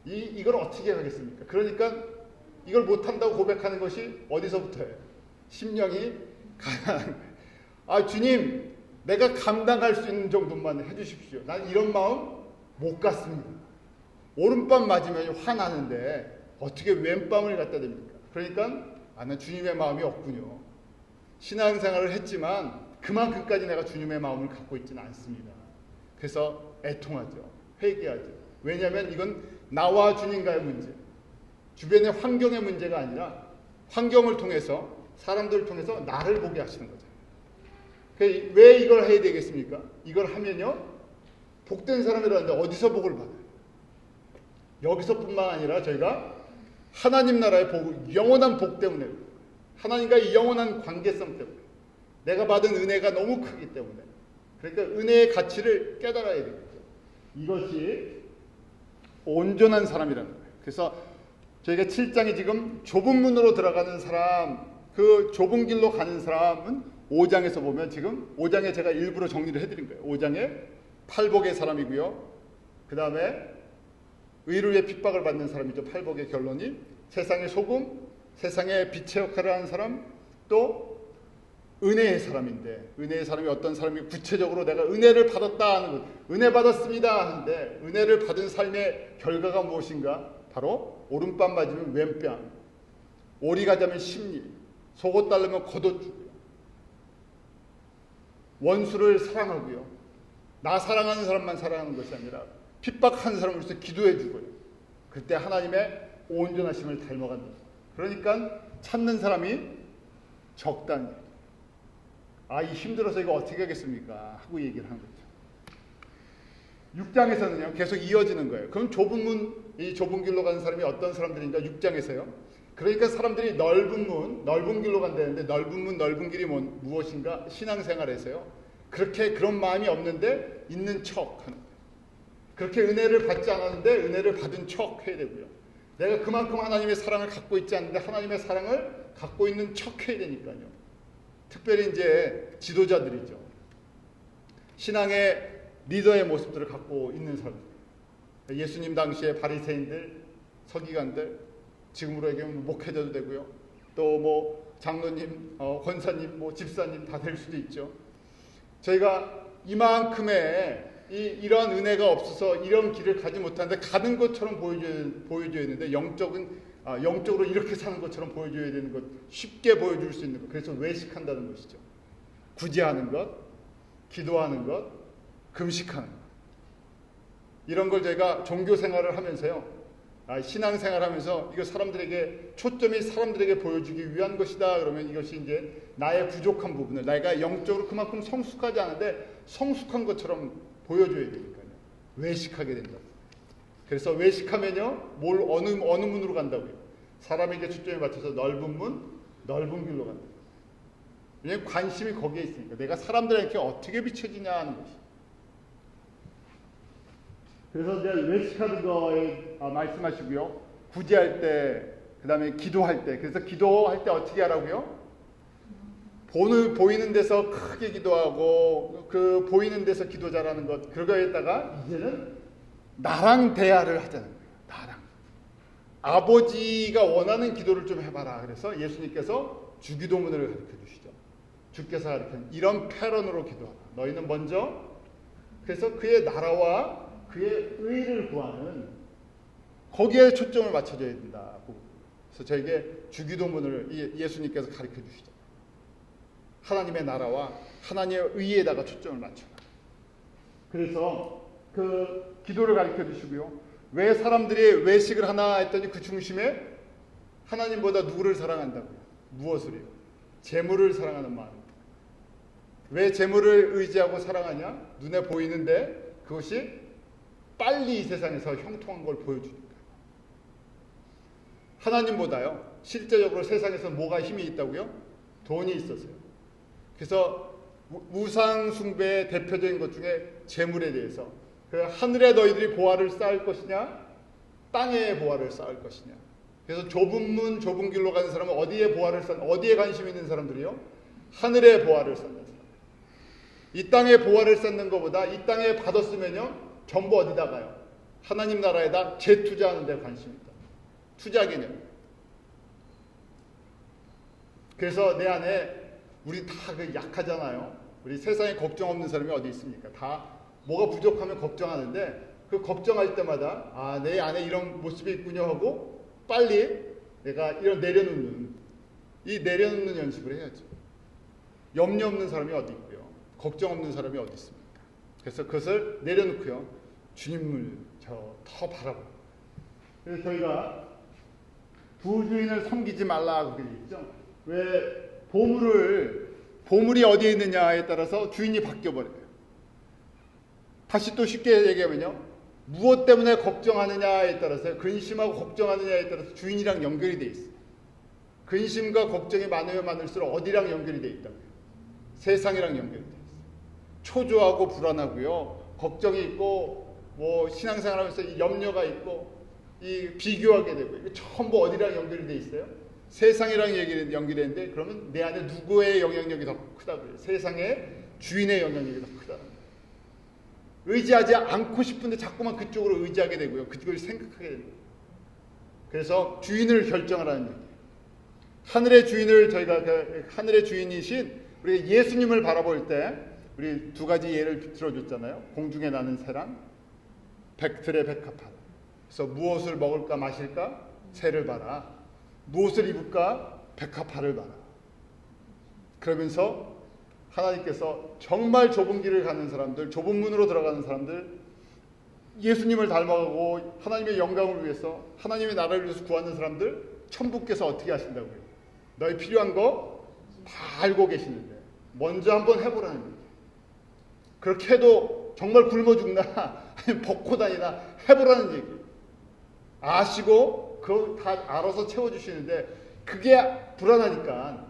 이걸 어떻게 하겠습니까? 그러니까 이걸 못한다고 고백하는 것이 어디서부터예요? 심령이 가난한 거예요. 주님, 내가 감당할 수 있는 정도만 해주십시오. 난 이런 마음 못 갖습니다. 오른밤 맞으면 화나는데 어떻게 왼밤을 갖다 댑니까? 그러니까 나는 주님의 마음이 없군요. 신앙생활을 했지만 그만큼까지 내가 주님의 마음을 갖고 있지는 않습니다. 그래서 애통하죠. 회개하죠. 왜냐하면 이건 나와 주님과의 문제, 주변의 환경의 문제가 아니라 환경을 통해서 사람들을 통해서 나를 보게 하시는 거죠. 왜 이걸 해야 되겠습니까? 이걸 하면요 복된 사람이라는데 어디서 복을 받아요? 여기서뿐만 아니라 저희가 하나님 나라의 복, 영원한 복 때문에, 하나님과의 영원한 관계성 때문에, 내가 받은 은혜가 너무 크기 때문에, 그러니까 은혜의 가치를 깨달아야 되겠죠. 이것이 온전한 사람이라는 거예요. 그래서 저희가 7장에 지금 좁은 문으로 들어가는 사람, 그 좁은 길로 가는 사람은 5장에서 보면 지금 5장에 제가 일부러 정리를 해드린 거예요. 5장에 팔복의 사람이고요. 그 다음에 의를 위해 핍박을 받는 사람이죠. 팔복의 결론이 세상의 소금, 세상에 빛의 역할을 하는 사람, 또 은혜의 사람인데, 은혜의 사람이 어떤 사람이 구체적으로 내가 은혜를 받았다 하는 것, 은혜 받았습니다 하는데, 은혜를 받은 삶의 결과가 무엇인가? 바로 오른뺨 맞으면 왼뺨, 오리 가자면 십리, 속옷 달라면 걷어주고요, 원수를 사랑하고요, 나 사랑하는 사람만 사랑하는 것이 아니라 핍박하는 사람을 위해서 기도해주고요. 그때 하나님의 온전하심을 닮아간다. 그러니까 찾는 사람이 적다는 얘기예요. 이 힘들어서 이거 어떻게 하겠습니까? 하고 얘기를 하는 거죠. 6장에서는요 계속 이어지는 거예요. 그럼 좁은 문, 이 좁은 길로 가는 사람이 어떤 사람들인가? 6장에서요. 그러니까 사람들이 넓은 문, 넓은 길로 간다는데, 넓은 문, 넓은 길이 무엇인가? 신앙생활에서요. 그렇게 그런 마음이 없는데 있는 척 하는 거예요. 그렇게 은혜를 받지 않았는데 은혜를 받은 척 해야 되고요. 내가 그만큼 하나님의 사랑을 갖고 있지 않는데 하나님의 사랑을 갖고 있는 척 해야 되니까요. 특별히 이제 지도자들이죠. 신앙의 리더의 모습들을 갖고 있는 사람들. 예수님 당시의 바리새인들, 서기관들, 지금으로 얘기하면 목회자도 되고요. 또 뭐 장로님, 권사님, 뭐 집사님 다 될 수도 있죠. 저희가 이만큼의 이런 은혜가 없어서 이런 길을 가지 못하는데 가는 것처럼 보여줘야 되는데 영적으로 이렇게 사는 것처럼 보여줘야 되는 것, 쉽게 보여줄 수 있는 것. 그래서 외식한다는 것이죠. 구제하는 것, 기도하는 것, 금식하는 것. 이런 걸 저희가 종교 생활을 하면서요, 신앙 생활하면서 이거 초점이 사람들에게 보여주기 위한 것이다. 그러면 이것이 이제 나의 부족한 부분을, 내가 영적으로 그만큼 성숙하지 않은데 성숙한 것처럼 보여줘야 되니까요. 외식하게 된다. 그래서 외식하면요, 어느 문으로 간다고요? 사람에게 초점이 맞춰서 넓은 문, 넓은 길로 간다. 왜냐하면 관심이 거기에 있으니까. 내가 사람들에게 어떻게 비춰지냐 하는 것이. 그래서 이제 외식하는 거에 말씀하시고요. 구제할 때, 그 다음에 기도할 때. 그래서 기도할 때 어떻게 하라고요? 보이는 데서 크게 기도하고 그 보이는 데서 기도 잘하는 것, 그거에다가 이제는 나랑 대화를 하자는 거예요. 나랑. 아버지가 원하는 기도를 좀 해봐라. 그래서 예수님께서 주기도문을 가르쳐 주시죠. 주께서 가르치는 이런 패런으로 기도하라. 너희는 먼저, 그래서 그의 나라와 그의 의를 구하는, 거기에 초점을 맞춰줘야 된다고. 그래서 저에게 주기도문을 예수님께서 가르쳐 주시죠. 하나님의 나라와 하나님의 의에다가 초점을 맞춰라. 그래서 그 기도를 가르쳐 주시고요. 왜 사람들이 외식을 하나 했더니 그 중심에 하나님보다 누구를 사랑한다고요? 무엇을요? 재물을 사랑하는 마음입니다. 왜 재물을 의지하고 사랑하냐? 눈에 보이는데 그것이 빨리 이 세상에서 형통한 걸 보여주니까. 하나님보다요, 실제적으로 세상에서 뭐가 힘이 있다고요? 돈이 있어서요. 그래서 우상 숭배의 대표적인 것 중에 재물에 대해서, 그 하늘에 너희들이 보화를 쌓을 것이냐, 땅에 보화를 쌓을 것이냐. 그래서 좁은 문, 좁은 길로 가는 사람은 어디에 관심 있는 사람들이요? 하늘에 보화를 쌓는 사람. 이 땅에 보화를 쌓는 것보다 이 땅에 받았으면요, 전부 어디다 가요? 하나님 나라에다 재투자하는 데 관심이 있다. 투자 개념. 그래서 내 안에, 우리 다 약하잖아요. 우리 세상에 걱정 없는 사람이 어디 있습니까? 다 뭐가 부족하면 걱정하는데, 그 걱정할 때마다 내 안에 이런 모습이 있군요 하고 빨리 내가 이런 내려놓는 연습을 해야죠. 염려 없는 사람이 어디 있고요, 걱정 없는 사람이 어디 있습니까? 그래서 그것을 내려놓고요, 주님을 더 바라보고. 그래서 저희가 부주인을 섬기지 말라고 그렇게 얘기했죠. 왜 보물이 어디에 있느냐에 따라서 주인이 바뀌어버려요. 다시 또 쉽게 얘기하면요, 무엇 때문에 걱정하느냐에 따라서, 근심하고 걱정하느냐에 따라서 주인이랑 연결이 돼 있어요. 근심과 걱정이 많으면 많을수록 어디랑 연결이 돼 있다고요? 세상이랑 연결이 돼 있어요. 초조하고 불안하고요, 걱정이 있고, 뭐 신앙생활하면서 염려가 있고, 이 비교하게 되고, 이게 전부 어디랑 연결이 돼 있어요? 세상이랑 연결되는데, 그러면 내 안에 누구의 영향력이 더 크다고요? 세상의 주인의 영향력이 더 크다는 거예요. 의지하지 않고 싶은데 자꾸만 그쪽으로 의지하게 되고요, 그쪽을 생각하게 됩니다. 그래서 주인을 결정하라는 얘기예요. 하늘의 주인을 저희가 하늘의 주인이신 우리 예수님을 바라볼 때 우리 두 가지 예를 들어줬잖아요. 공중에 나는 새랑 백틀의 백합화. 그래서 무엇을 먹을까 마실까 새를 봐라. 무엇을 입을까 백합화를 봐라. 그러면서 하나님께서 정말 좁은 길을 가는 사람들, 좁은 문으로 들어가는 사람들, 예수님을 닮아가고 하나님의 영광을 위해서 하나님의 나라를 위해서 구하는 사람들 천부께서 어떻게 하신다고요? 너희 필요한 거 다 알고 계시는데 먼저 한번 해보라는 거예요. 그렇게 해도 정말 굶어 죽나 아니면 벗고 다니나 해보라는 얘기예요. 아시고 그거 다 알아서 채워주시는데 그게 불안하니까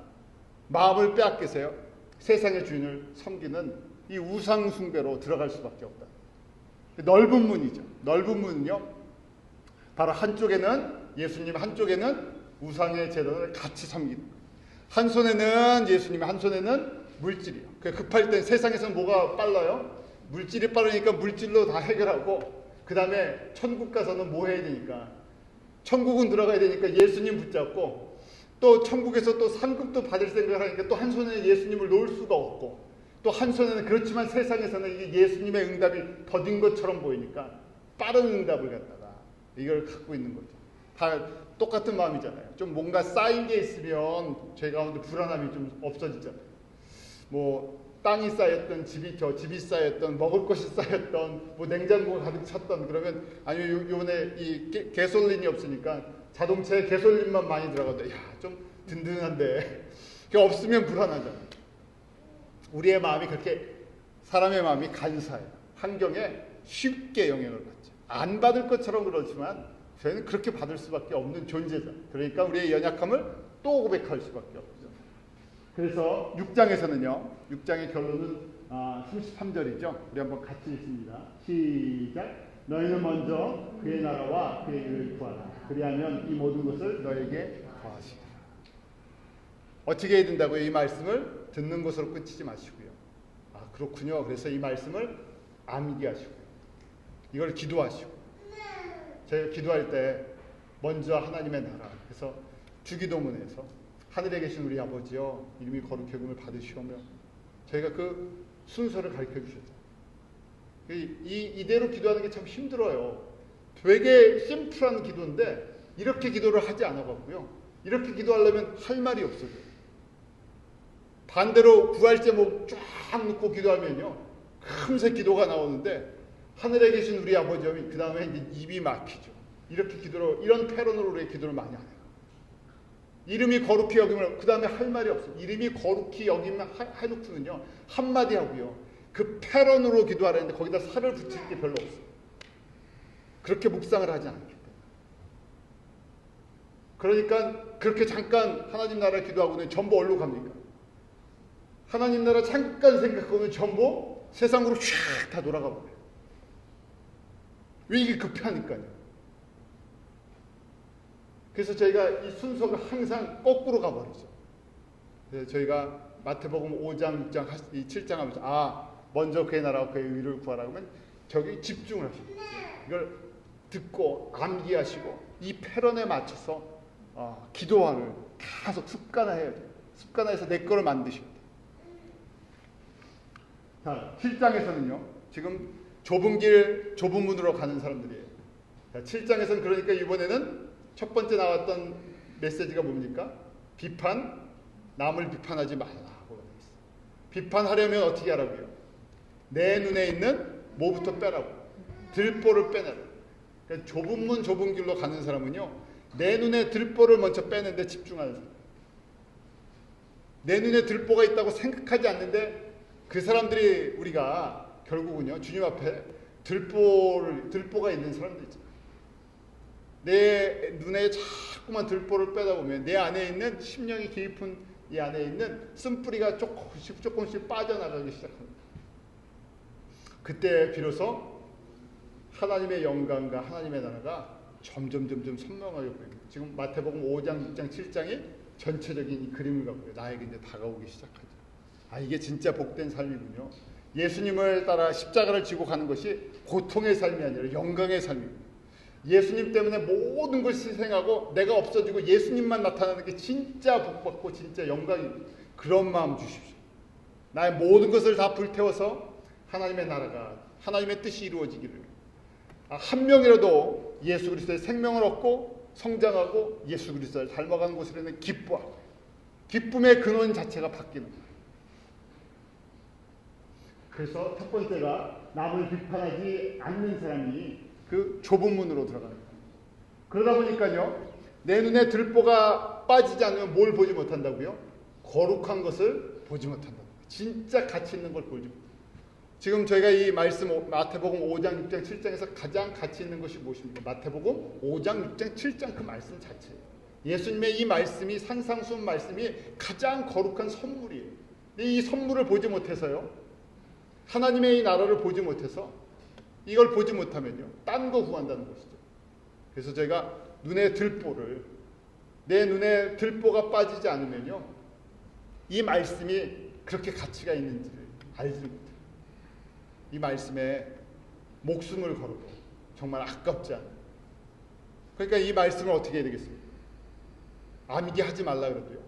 마음을 빼앗기세요. 세상의 주인을 섬기는 이 우상 숭배로 들어갈 수밖에 없다. 넓은 문이죠. 넓은 문은요, 바로 한쪽에는 예수님, 한쪽에는 우상의 제단을 같이 섬기는 거예요. 한 손에는 예수님, 한 손에는 물질이요. 급할 땐 세상에서는 뭐가 빨라요? 물질이 빠르니까 물질로 다 해결하고, 그 다음에 천국 가서는 뭐 해야 되니까, 천국은 들어가야 되니까 예수님 붙잡고, 또 천국에서 또 상급도 받을 생각을 하니까 또 한 손에 예수님을 놓을 수가 없고, 또 한 손에는 그렇지만 세상에서는 이게 예수님의 응답이 더딘 것처럼 보이니까 빠른 응답을 갖다가 이걸 갖고 있는 거죠. 다 똑같은 마음이잖아요. 좀 뭔가 쌓인 게 있으면 제 가운데 불안함이 좀 없어지잖아요. 뭐 땅이 쌓였던 집이 쌓였던 먹을 것이 쌓였던 뭐 냉장고가 가득 찼던 그러면 아니면 요번에 이 개솔린이 없으니까 자동차에 개솔린만 많이 들어가도 야 좀 든든한데 그게 없으면 불안하잖아요. 우리의 마음이 그렇게 사람의 마음이 간사해요. 환경에 쉽게 영향을 받죠. 안 받을 것처럼 그렇지만 저희는 그렇게 받을 수밖에 없는 존재다. 그러니까 우리의 연약함을 또 고백할 수밖에 없죠. 그래서 6장에서는요. 6장의 결론은 33절이죠. 우리 한번 같이 읽습니다. 시작. 너희는 먼저 그의 나라와 그의 의를 구하라. 그리하면 이 모든 것을 너에게 더하시리라. 어떻게 해야 된다고요? 이 말씀을 듣는 것으로 끝이지 마시고요. 아 그렇군요. 그래서 이 말씀을 암기하시고요. 이걸 기도하시고. 제가 기도할 때 먼저 하나님의 나라. 그래서 주기도문에서 하늘에 계신 우리 아버지여 이름이 거룩히 여김을 받으시오며 저희가 그 순서를 가르쳐 주셨죠. 이대로 기도하는 게 참 힘들어요. 되게 심플한 기도인데 이렇게 기도를 하지 않아봤고요. 이렇게 기도하려면 할 말이 없어져요. 반대로 구할 제목 쫙 놓고 기도하면요. 금세 기도가 나오는데 하늘에 계신 우리 아버지여 그 다음에 이제 입이 막히죠. 이렇게 기도로 이런 패런으로 우리의 기도를 많이 안 해요. 이름이 거룩히 여김을 그 다음에 할 말이 없어요. 이름이 거룩히 여김을 해놓고는요. 한마디 하고요. 그 패런으로 기도하라는데 거기다 살을 붙일 게 별로 없어요. 그렇게 묵상을 하지 않기 때문에. 그러니까 그렇게 잠깐 하나님 나라 기도하고는 전부 어디로 갑니까? 하나님 나라 잠깐 생각하고는 전부 세상으로 휙 다 돌아가 버려요. 왜 이게 급하니까요. 그래서 저희가 이 순서가 항상 거꾸로 가버리죠. 그래서 저희가 마태복음 5장, 6장, 7장 하면서 먼저 그의 나라와 그의 의를 구하라 그러면 저기 집중을 하시고 이걸 듣고 암기하시고 이 패런에 맞춰서 기도하는 계속 습관화해야 돼요. 습관화해서 내 거를 만드셔야 돼요. 자, 7장에서는요. 지금 좁은 길, 좁은 문으로 가는 사람들이에요. 자, 7장에서는 그러니까 이번에는 첫 번째 나왔던 메시지가 뭡니까? 비판, 남을 비판하지 말라고 되어 있어요. 비판하려면 어떻게 하라고요? 내 눈에 있는 뭐부터 빼라고. 들보를 빼내라. 그러니까 좁은 문, 좁은 길로 가는 사람은요. 내 눈에 들보를 먼저 빼는데 집중하는 사람. 내 눈에 들보가 있다고 생각하지 않는데 그 사람들이 우리가 결국은요. 주님 앞에 들보가 있는 사람들 있잖아요. 내 눈에 자꾸만 들보를 빼다 보면 내 안에 있는 심령이 깊은 이 안에 있는 쓴뿌리가 조금씩 빠져나가기 시작합니다. 그때 비로소 하나님의 영광과 하나님의 나라가 점점 선명하게 보입니다. 지금 마태복음 5장, 6장, 7장이 전체적인 이 그림을 갖고 나에게 이제 다가오기 시작하죠. 이게 진짜 복된 삶이군요. 예수님을 따라 십자가를 지고 가는 것이 고통의 삶이 아니라 영광의 삶입니다. 예수님 때문에 모든 것이 희생하고 내가 없어지고 예수님만 나타나는 게 진짜 복받고 진짜 영광입니다. 그런 마음 주십시오. 나의 모든 것을 다 불태워서 하나님의 나라가, 하나님의 뜻이 이루어지기를, 한 명이라도 예수 그리스도의 생명을 얻고 성장하고 예수 그리스도를 닮아가는 곳으로는 기뻐하고, 기쁨의 근원 자체가 바뀌는 거예요. 그래서 첫 번째가 남을 비판하지 않는 사람이 그 좁은 문으로 들어가는 거예요. 그러다 보니까요, 내 눈에 들보가 빠지지 않으면 뭘 보지 못한다고요? 거룩한 것을 보지 못한다고요. 진짜 가치 있는 걸 보지 못해요. 지금 저희가 이 말씀 마태복음 5장, 6장, 7장에서 가장 가치 있는 것이 무엇입니까? 마태복음 5장, 6장, 7장 그 말씀 자체예요. 예수님의 이 말씀이, 산상수훈 말씀이 가장 거룩한 선물이에요. 근데 이 선물을 보지 못해서요, 하나님의 이 나라를 보지 못해서, 이걸 보지 못하면요, 딴 거 구한다는 것이죠. 그래서 제가 눈에 들보를, 내 눈에 들보가 빠지지 않으면요, 이 말씀이 그렇게 가치가 있는지를 알지 못해요. 이 말씀에 목숨을 걸어도 정말 아깝지 않아요. 그러니까 이 말씀을 어떻게 해야 되겠습니까? 암기하지 말라 그래도요,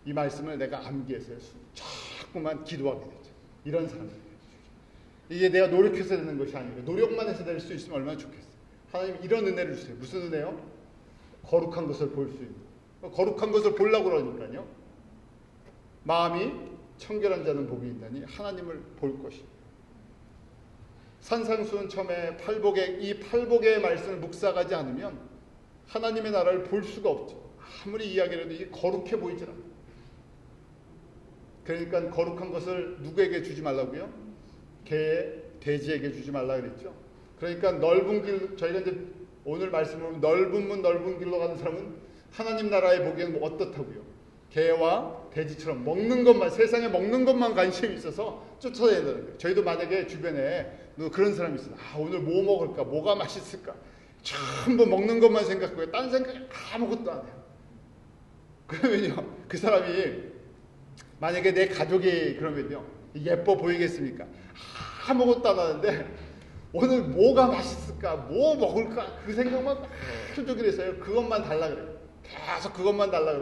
이 말씀을 내가 암기해서 자꾸만 기도하게 되죠. 이런 사람들. 이게 내가 노력해서 되는 것이 아니고 노력만 해서 될 수 있으면 얼마나 좋겠어요. 하나님 이런 은혜를 주세요. 무슨 은혜요? 거룩한 것을 볼 수 있는. 거룩한 것을 보려고 그러니까요, 마음이 청결한 자는 복이 있나니 하나님을 볼 것입니다. 산상수훈 처음에 이 팔복의 말씀을 묵상하지 않으면 하나님의 나라를 볼 수가 없죠. 아무리 이야기해도 이게 거룩해 보이질 않아요. 그러니까 거룩한 것을 누구에게 주지 말라고요? 개, 돼지에게 주지 말라 그랬죠. 그러니까 넓은 길, 저희가 이제 오늘 말씀으로 넓은 문, 넓은 길로 가는 사람은 하나님 나라에 보기에는 어떻다고요? 개와 돼지처럼 먹는 것만, 세상에 먹는 것만 관심이 있어서 쫓아다녀야 되는 거예요. 저희도 만약에 주변에 그런 사람이 있어요. 오늘 뭐 먹을까? 뭐가 맛있을까? 전부 먹는 것만 생각하고요, 딴 생각 아무것도 안 해요. 그러면요, 그 사람이 만약에 내 가족이 그러면요, 예뻐 보이겠습니까? 아무것도 안 하는데 오늘 뭐가 맛있을까? 뭐 먹을까? 그 생각만 하루 종일 해서요, 그것만 달라 그래요. 계속 그것만 달라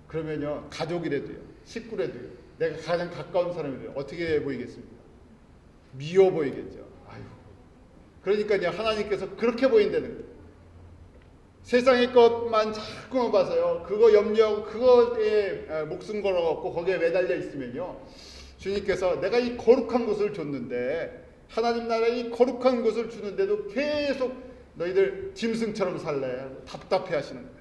그러면요, 가족이라도요, 식구라도요, 내가 가장 가까운 사람이래요, 어떻게 보이겠습니까? 미워 보이겠죠. 아유. 그러니까요, 하나님께서 그렇게 보인다는 거예요. 세상의 것만 자꾸만 봐서요, 그거 염려하고 그거에 목숨 걸어갖고 거기에 매달려 있으면요, 주님께서 내가 이 거룩한 것을 줬는데, 하나님 나라의 이 거룩한 것을 주는데도 계속 너희들 짐승처럼 살래 답답해 하시는 거예요.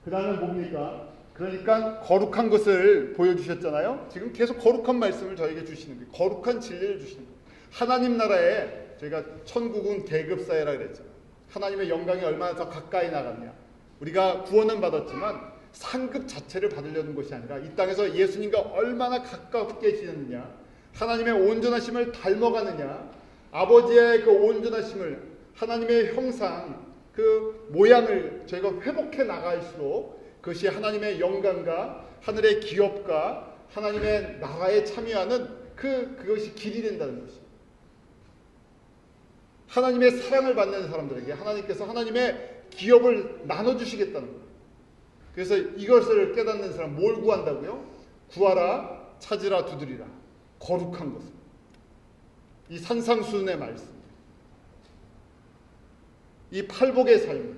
그 다음에 뭡니까? 그러니까 거룩한 것을 보여주셨잖아요. 지금 계속 거룩한 말씀을 저에게 주시는 거예요. 거룩한 진리를 주시는 거예요. 하나님 나라에 저희가 천국은 계급사회라 그랬잖아요. 하나님의 영광이 얼마나 더 가까이 나갔냐. 우리가 구원은 받았지만 상급 자체를 받으려는 것이 아니라 이 땅에서 예수님과 얼마나 가깝게 지냈느냐, 하나님의 온전하심을 닮아가느냐, 아버지의 그 온전하심을, 하나님의 형상, 그 모양을 저희가 회복해 나갈수록 그것이 하나님의 영광과 하늘의 기업과 하나님의 나라에 참여하는 그것이 길이 된다는 것입니다. 하나님의 사랑을 받는 사람들에게 하나님께서 하나님의 기업을 나눠주시겠다는 거예요. 그래서 이것을 깨닫는 사람 뭘 구한다고요? 구하라, 찾으라, 두드리라. 거룩한 것을. 이 산상수훈의 말씀, 이 팔복의 삶을,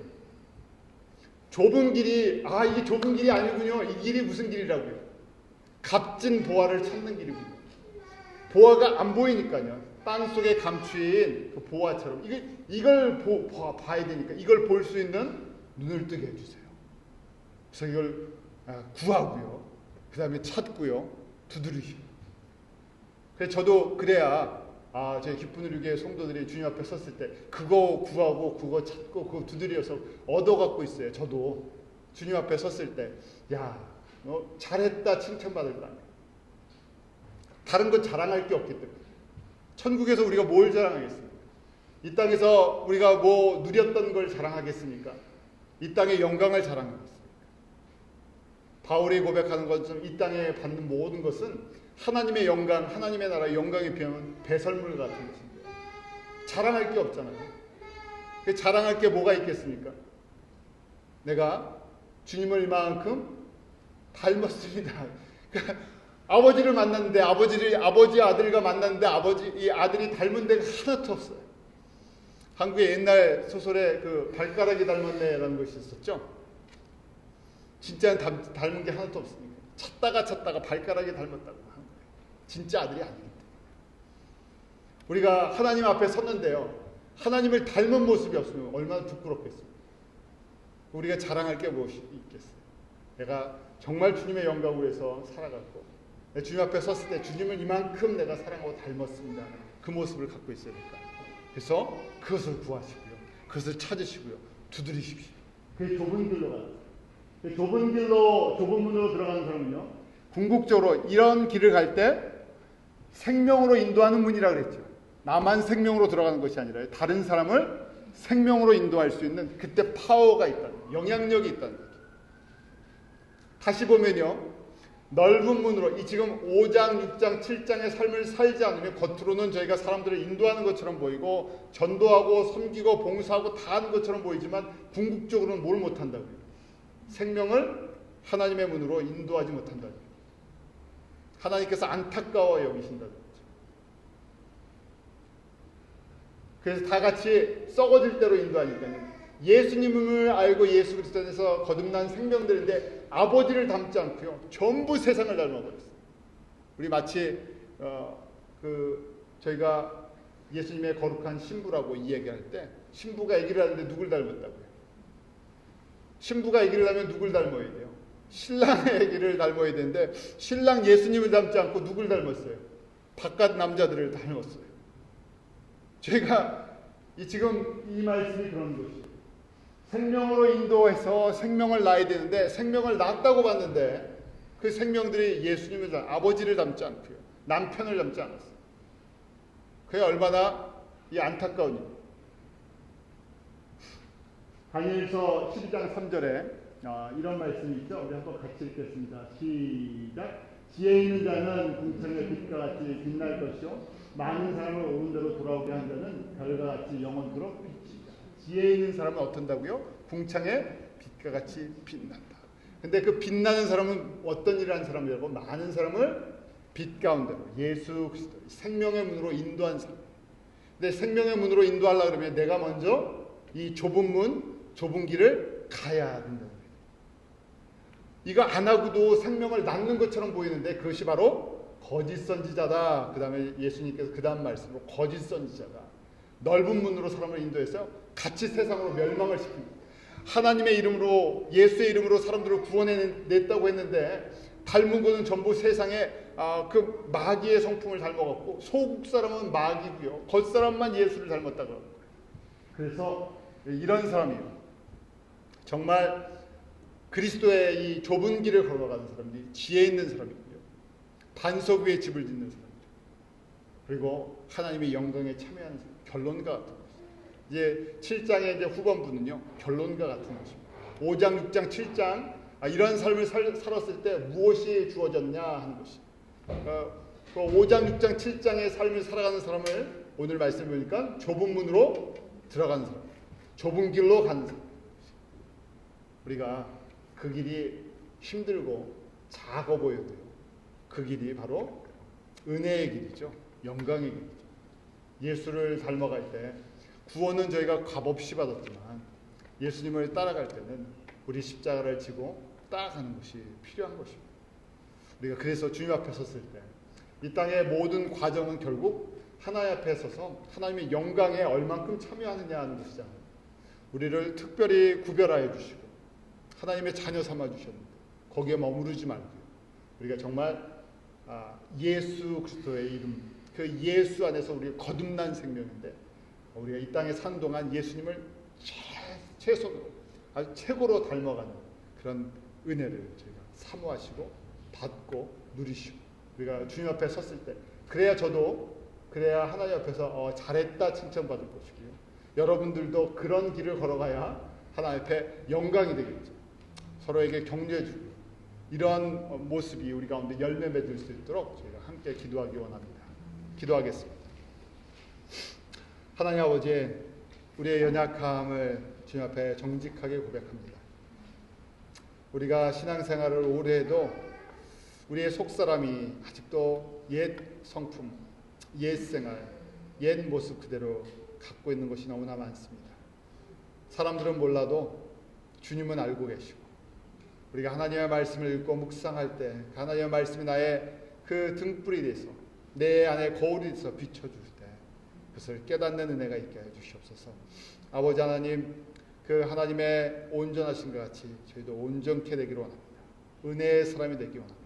좁은 길이, 이게 좁은 길이 아니군요. 이 길이 무슨 길이라고요? 값진 보화를 찾는 길이군요. 보화가 안 보이니까요, 땅 속에 감추인 그 보화처럼 이걸 봐야 되니까 이걸 볼 수 있는 눈을 뜨게 해주세요. 그래서 이걸 구하고요, 그 다음에 찾고요, 두드리시고. 그래서 저도 그래야 저희 기쁜 우리교회 성도들이 주님 앞에 섰을 때 그거 구하고 그거 찾고 그거 두드려서 얻어갖고 있어요. 저도 주님 앞에 섰을 때 너 잘했다 칭찬받을 거 아니에요. 다른 건 자랑할 게 없기 때문에. 천국에서 우리가 뭘 자랑하겠습니까? 이 땅에서 우리가 뭐 누렸던 걸 자랑하겠습니까? 이 땅의 영광을 자랑하겠습니까? 바울이 고백하는 것처럼 이 땅에 받는 모든 것은 하나님의 영광, 하나님의 나라의 영광에 비하면 배설물 같은 것입니다. 자랑할 게 없잖아요. 그 자랑할 게 뭐가 있겠습니까? 내가 주님을 이만큼 닮았습니다. 그러니까 아버지를 만났는데 아버지 아들과 만났는데 이 아들이 닮은 데가 하나도 없어요. 한국의 옛날 소설에 그 발가락이 닮았네라는 것이 있었죠. 진짜는 닮은 게 하나도 없으니까 찾다가 발가락이 닮았다고 하는 거예요. 진짜 아들이 아니기 때문에. 우리가 하나님 앞에 섰는데요, 하나님을 닮은 모습이 없으면 얼마나 부끄럽겠어요. 우리가 자랑할 게 무엇이 있겠어요. 내가 정말 주님의 영광을 위해서 살아갔고 주님 앞에 섰을 때 주님을 이만큼 내가 사랑하고 닮았습니다. 그 모습을 갖고 있어야 될까. 그래서 그것을 구하시고요, 그것을 찾으시고요, 두드리십시오. 그 좁은 길로 가요. 좁은 문으로 들어가는 사람은요, 궁극적으로 이런 길을 갈 때 생명으로 인도하는 문이라 그랬죠. 나만 생명으로 들어가는 것이 아니라 다른 사람을 생명으로 인도할 수 있는 그때 파워가 있다는, 영향력이 있다는 거죠. 다시 보면요, 넓은 문으로 이 지금 5장, 6장, 7장의 삶을 살지 않으면 겉으로는 저희가 사람들을 인도하는 것처럼 보이고 전도하고 섬기고 봉사하고 다 하는 것처럼 보이지만 궁극적으로는 뭘 못한다고요? 생명을 하나님의 문으로 인도하지 못한다는 거예요. 하나님께서 안타까워 여기신다는 거죠. 그래서 다 같이 썩어질 대로 인도하니까요. 예수님을 알고 예수 그리스도 안에서 거듭난 생명들인데 아버지를 닮지 않고요, 전부 세상을 닮아버렸어요. 우리 마치 저희가 예수님의 거룩한 신부라고 이야기할 때 신부가 아기를 낳는데 누굴 닮았다고요? 신부가 아기를 낳으면 누굴 닮아야 돼요? 신랑의 아기를 닮아야 되는데 신랑 예수님을 닮지 않고 누굴 닮았어요? 바깥 남자들을 닮았어요. 제가 지금 이 말씀이 그런 것이에요. 생명으로 인도해서 생명을 낳아야 되는데 생명을 낳았다고 봤는데 그 생명들이 예수님을 아버지를 닮지 않고요, 남편을 닮지 않았어요. 그게 얼마나 이 안타까운 일이에요. 다니엘서 12장 3절에 이런 말씀이 있죠. 우리 한번 같이 읽겠습니다. 시작. 지혜 있는 자는 궁창의 빛과 같이 빛날 것이요 많은 사람을 옳은 대로 돌아오게 한 자는 별과 같이 영원토록 빛이다. 지혜 있는 사람은 어떤다고요? 궁창의 빛과 같이 빛난다. 근데 그 빛나는 사람은 어떤 일을 하는 사람이라고? 많은 사람을 빛 가운데로, 예수 그리스도 생명의 문으로 인도한 사람. 근데 생명의 문으로 인도하려고 그러면 내가 먼저 이 좁은 문, 좁은 길을 가야 된다는 거예요. 이거 안 하고도 생명을 낳는 것처럼 보이는데 그것이 바로 거짓 선지자다. 그 다음에 예수님께서 그 다음 말씀으로 거짓 선지자다. 넓은 문으로 사람을 인도해서 같이 세상으로 멸망을 시킵니다. 하나님의 이름으로, 예수의 이름으로 사람들을 구원해냈다고 했는데 닮은 것은 전부 세상에 그 마귀의 성품을 닮아갖고 소국 사람은 마귀고요, 겉사람만 예수를 닮았다고 합니다. 그래서 이런 사람이에요. 정말 그리스도의 이 좁은 길을 걸어가는 사람들이 지혜 있는 사람이고요, 반석 위에 집을 짓는 사람이죠. 그리고 하나님의 영광에 참여하는 사람, 결론과 같은 것입니다. 이제 7장의 이제 후반부는요, 결론과 같은 것입니다. 5장, 6장, 7장 이런 삶을 살았을 때 무엇이 주어졌냐 하는 것이. 그 5장, 6장, 7장의 삶을 살아가는 사람을 오늘 말씀 보니까 좁은 문으로 들어가는 사람, 좁은 길로 가는 사람. 우리가 그 길이 힘들고 작아 보여도요, 그 길이 바로 은혜의 길이죠. 영광의 길이죠. 예수를 닮아갈 때 구원은 저희가 값없이 받았지만 예수님을 따라갈 때는 우리 십자가를 지고 따라가는 것이 필요한 것입니다. 우리가 그래서 주님 앞에 섰을 때 이 땅의 모든 과정은 결국 하나님 앞에 서서 하나님의 영광에 얼만큼 참여하느냐 하는 것이잖아요. 우리를 특별히 구별하여 주시고 하나님의 자녀 삼아 주셨는데 거기에 머무르지 말고요, 우리가 정말 예수 그리스도의 이름, 그 예수 안에서 우리가 거듭난 생명인데 우리가 이 땅에 사는 동안 예수님을 최선으로 아주 최고로 닮아가는 그런 은혜를 저희가 사모하시고 받고 누리시고, 우리가 주님 앞에 섰을 때 그래야 하나님 앞에서 잘했다 칭찬받을 것이고요, 여러분들도 그런 길을 걸어가야 하나님 앞에 영광이 되겠죠. 서로에게 격려해주고 이런 모습이 우리 가운데 열매 맺을 수 있도록 저희가 함께 기도하기 원합니다. 기도하겠습니다. 하나님 아버지, 우리의 연약함을 주님 앞에 정직하게 고백합니다. 우리가 신앙생활을 오래 해도 우리의 속사람이 아직도 옛 성품, 옛 생활, 옛 모습 그대로 갖고 있는 것이 너무나 많습니다. 사람들은 몰라도 주님은 알고 계시고, 우리가 하나님의 말씀을 읽고 묵상할 때 하나님의 말씀이 나의 그 등불이 돼서 내 안에 거울이 돼서 비춰줄 때 그것을 깨닫는 은혜가 있게 해 주시옵소서. 아버지 하나님, 그 하나님의 온전하신 것 같이 저희도 온전케 되기를 원합니다. 은혜의 사람이 되기 원합니다.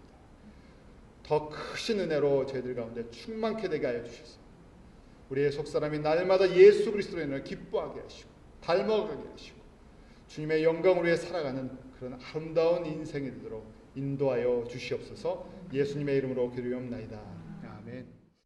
더 크신 은혜로 저희들 가운데 충만케 되게 하여 주셔서 우리의 속사람이 날마다 예수 그리스도로 인하여 기뻐하게 하시고 닮아가게 하시고 주님의 영광을 위해 살아가는 그런 아름다운 인생이 되도록 인도하여 주시옵소서. 예수님의 이름으로 기도하옵나이다. 아멘.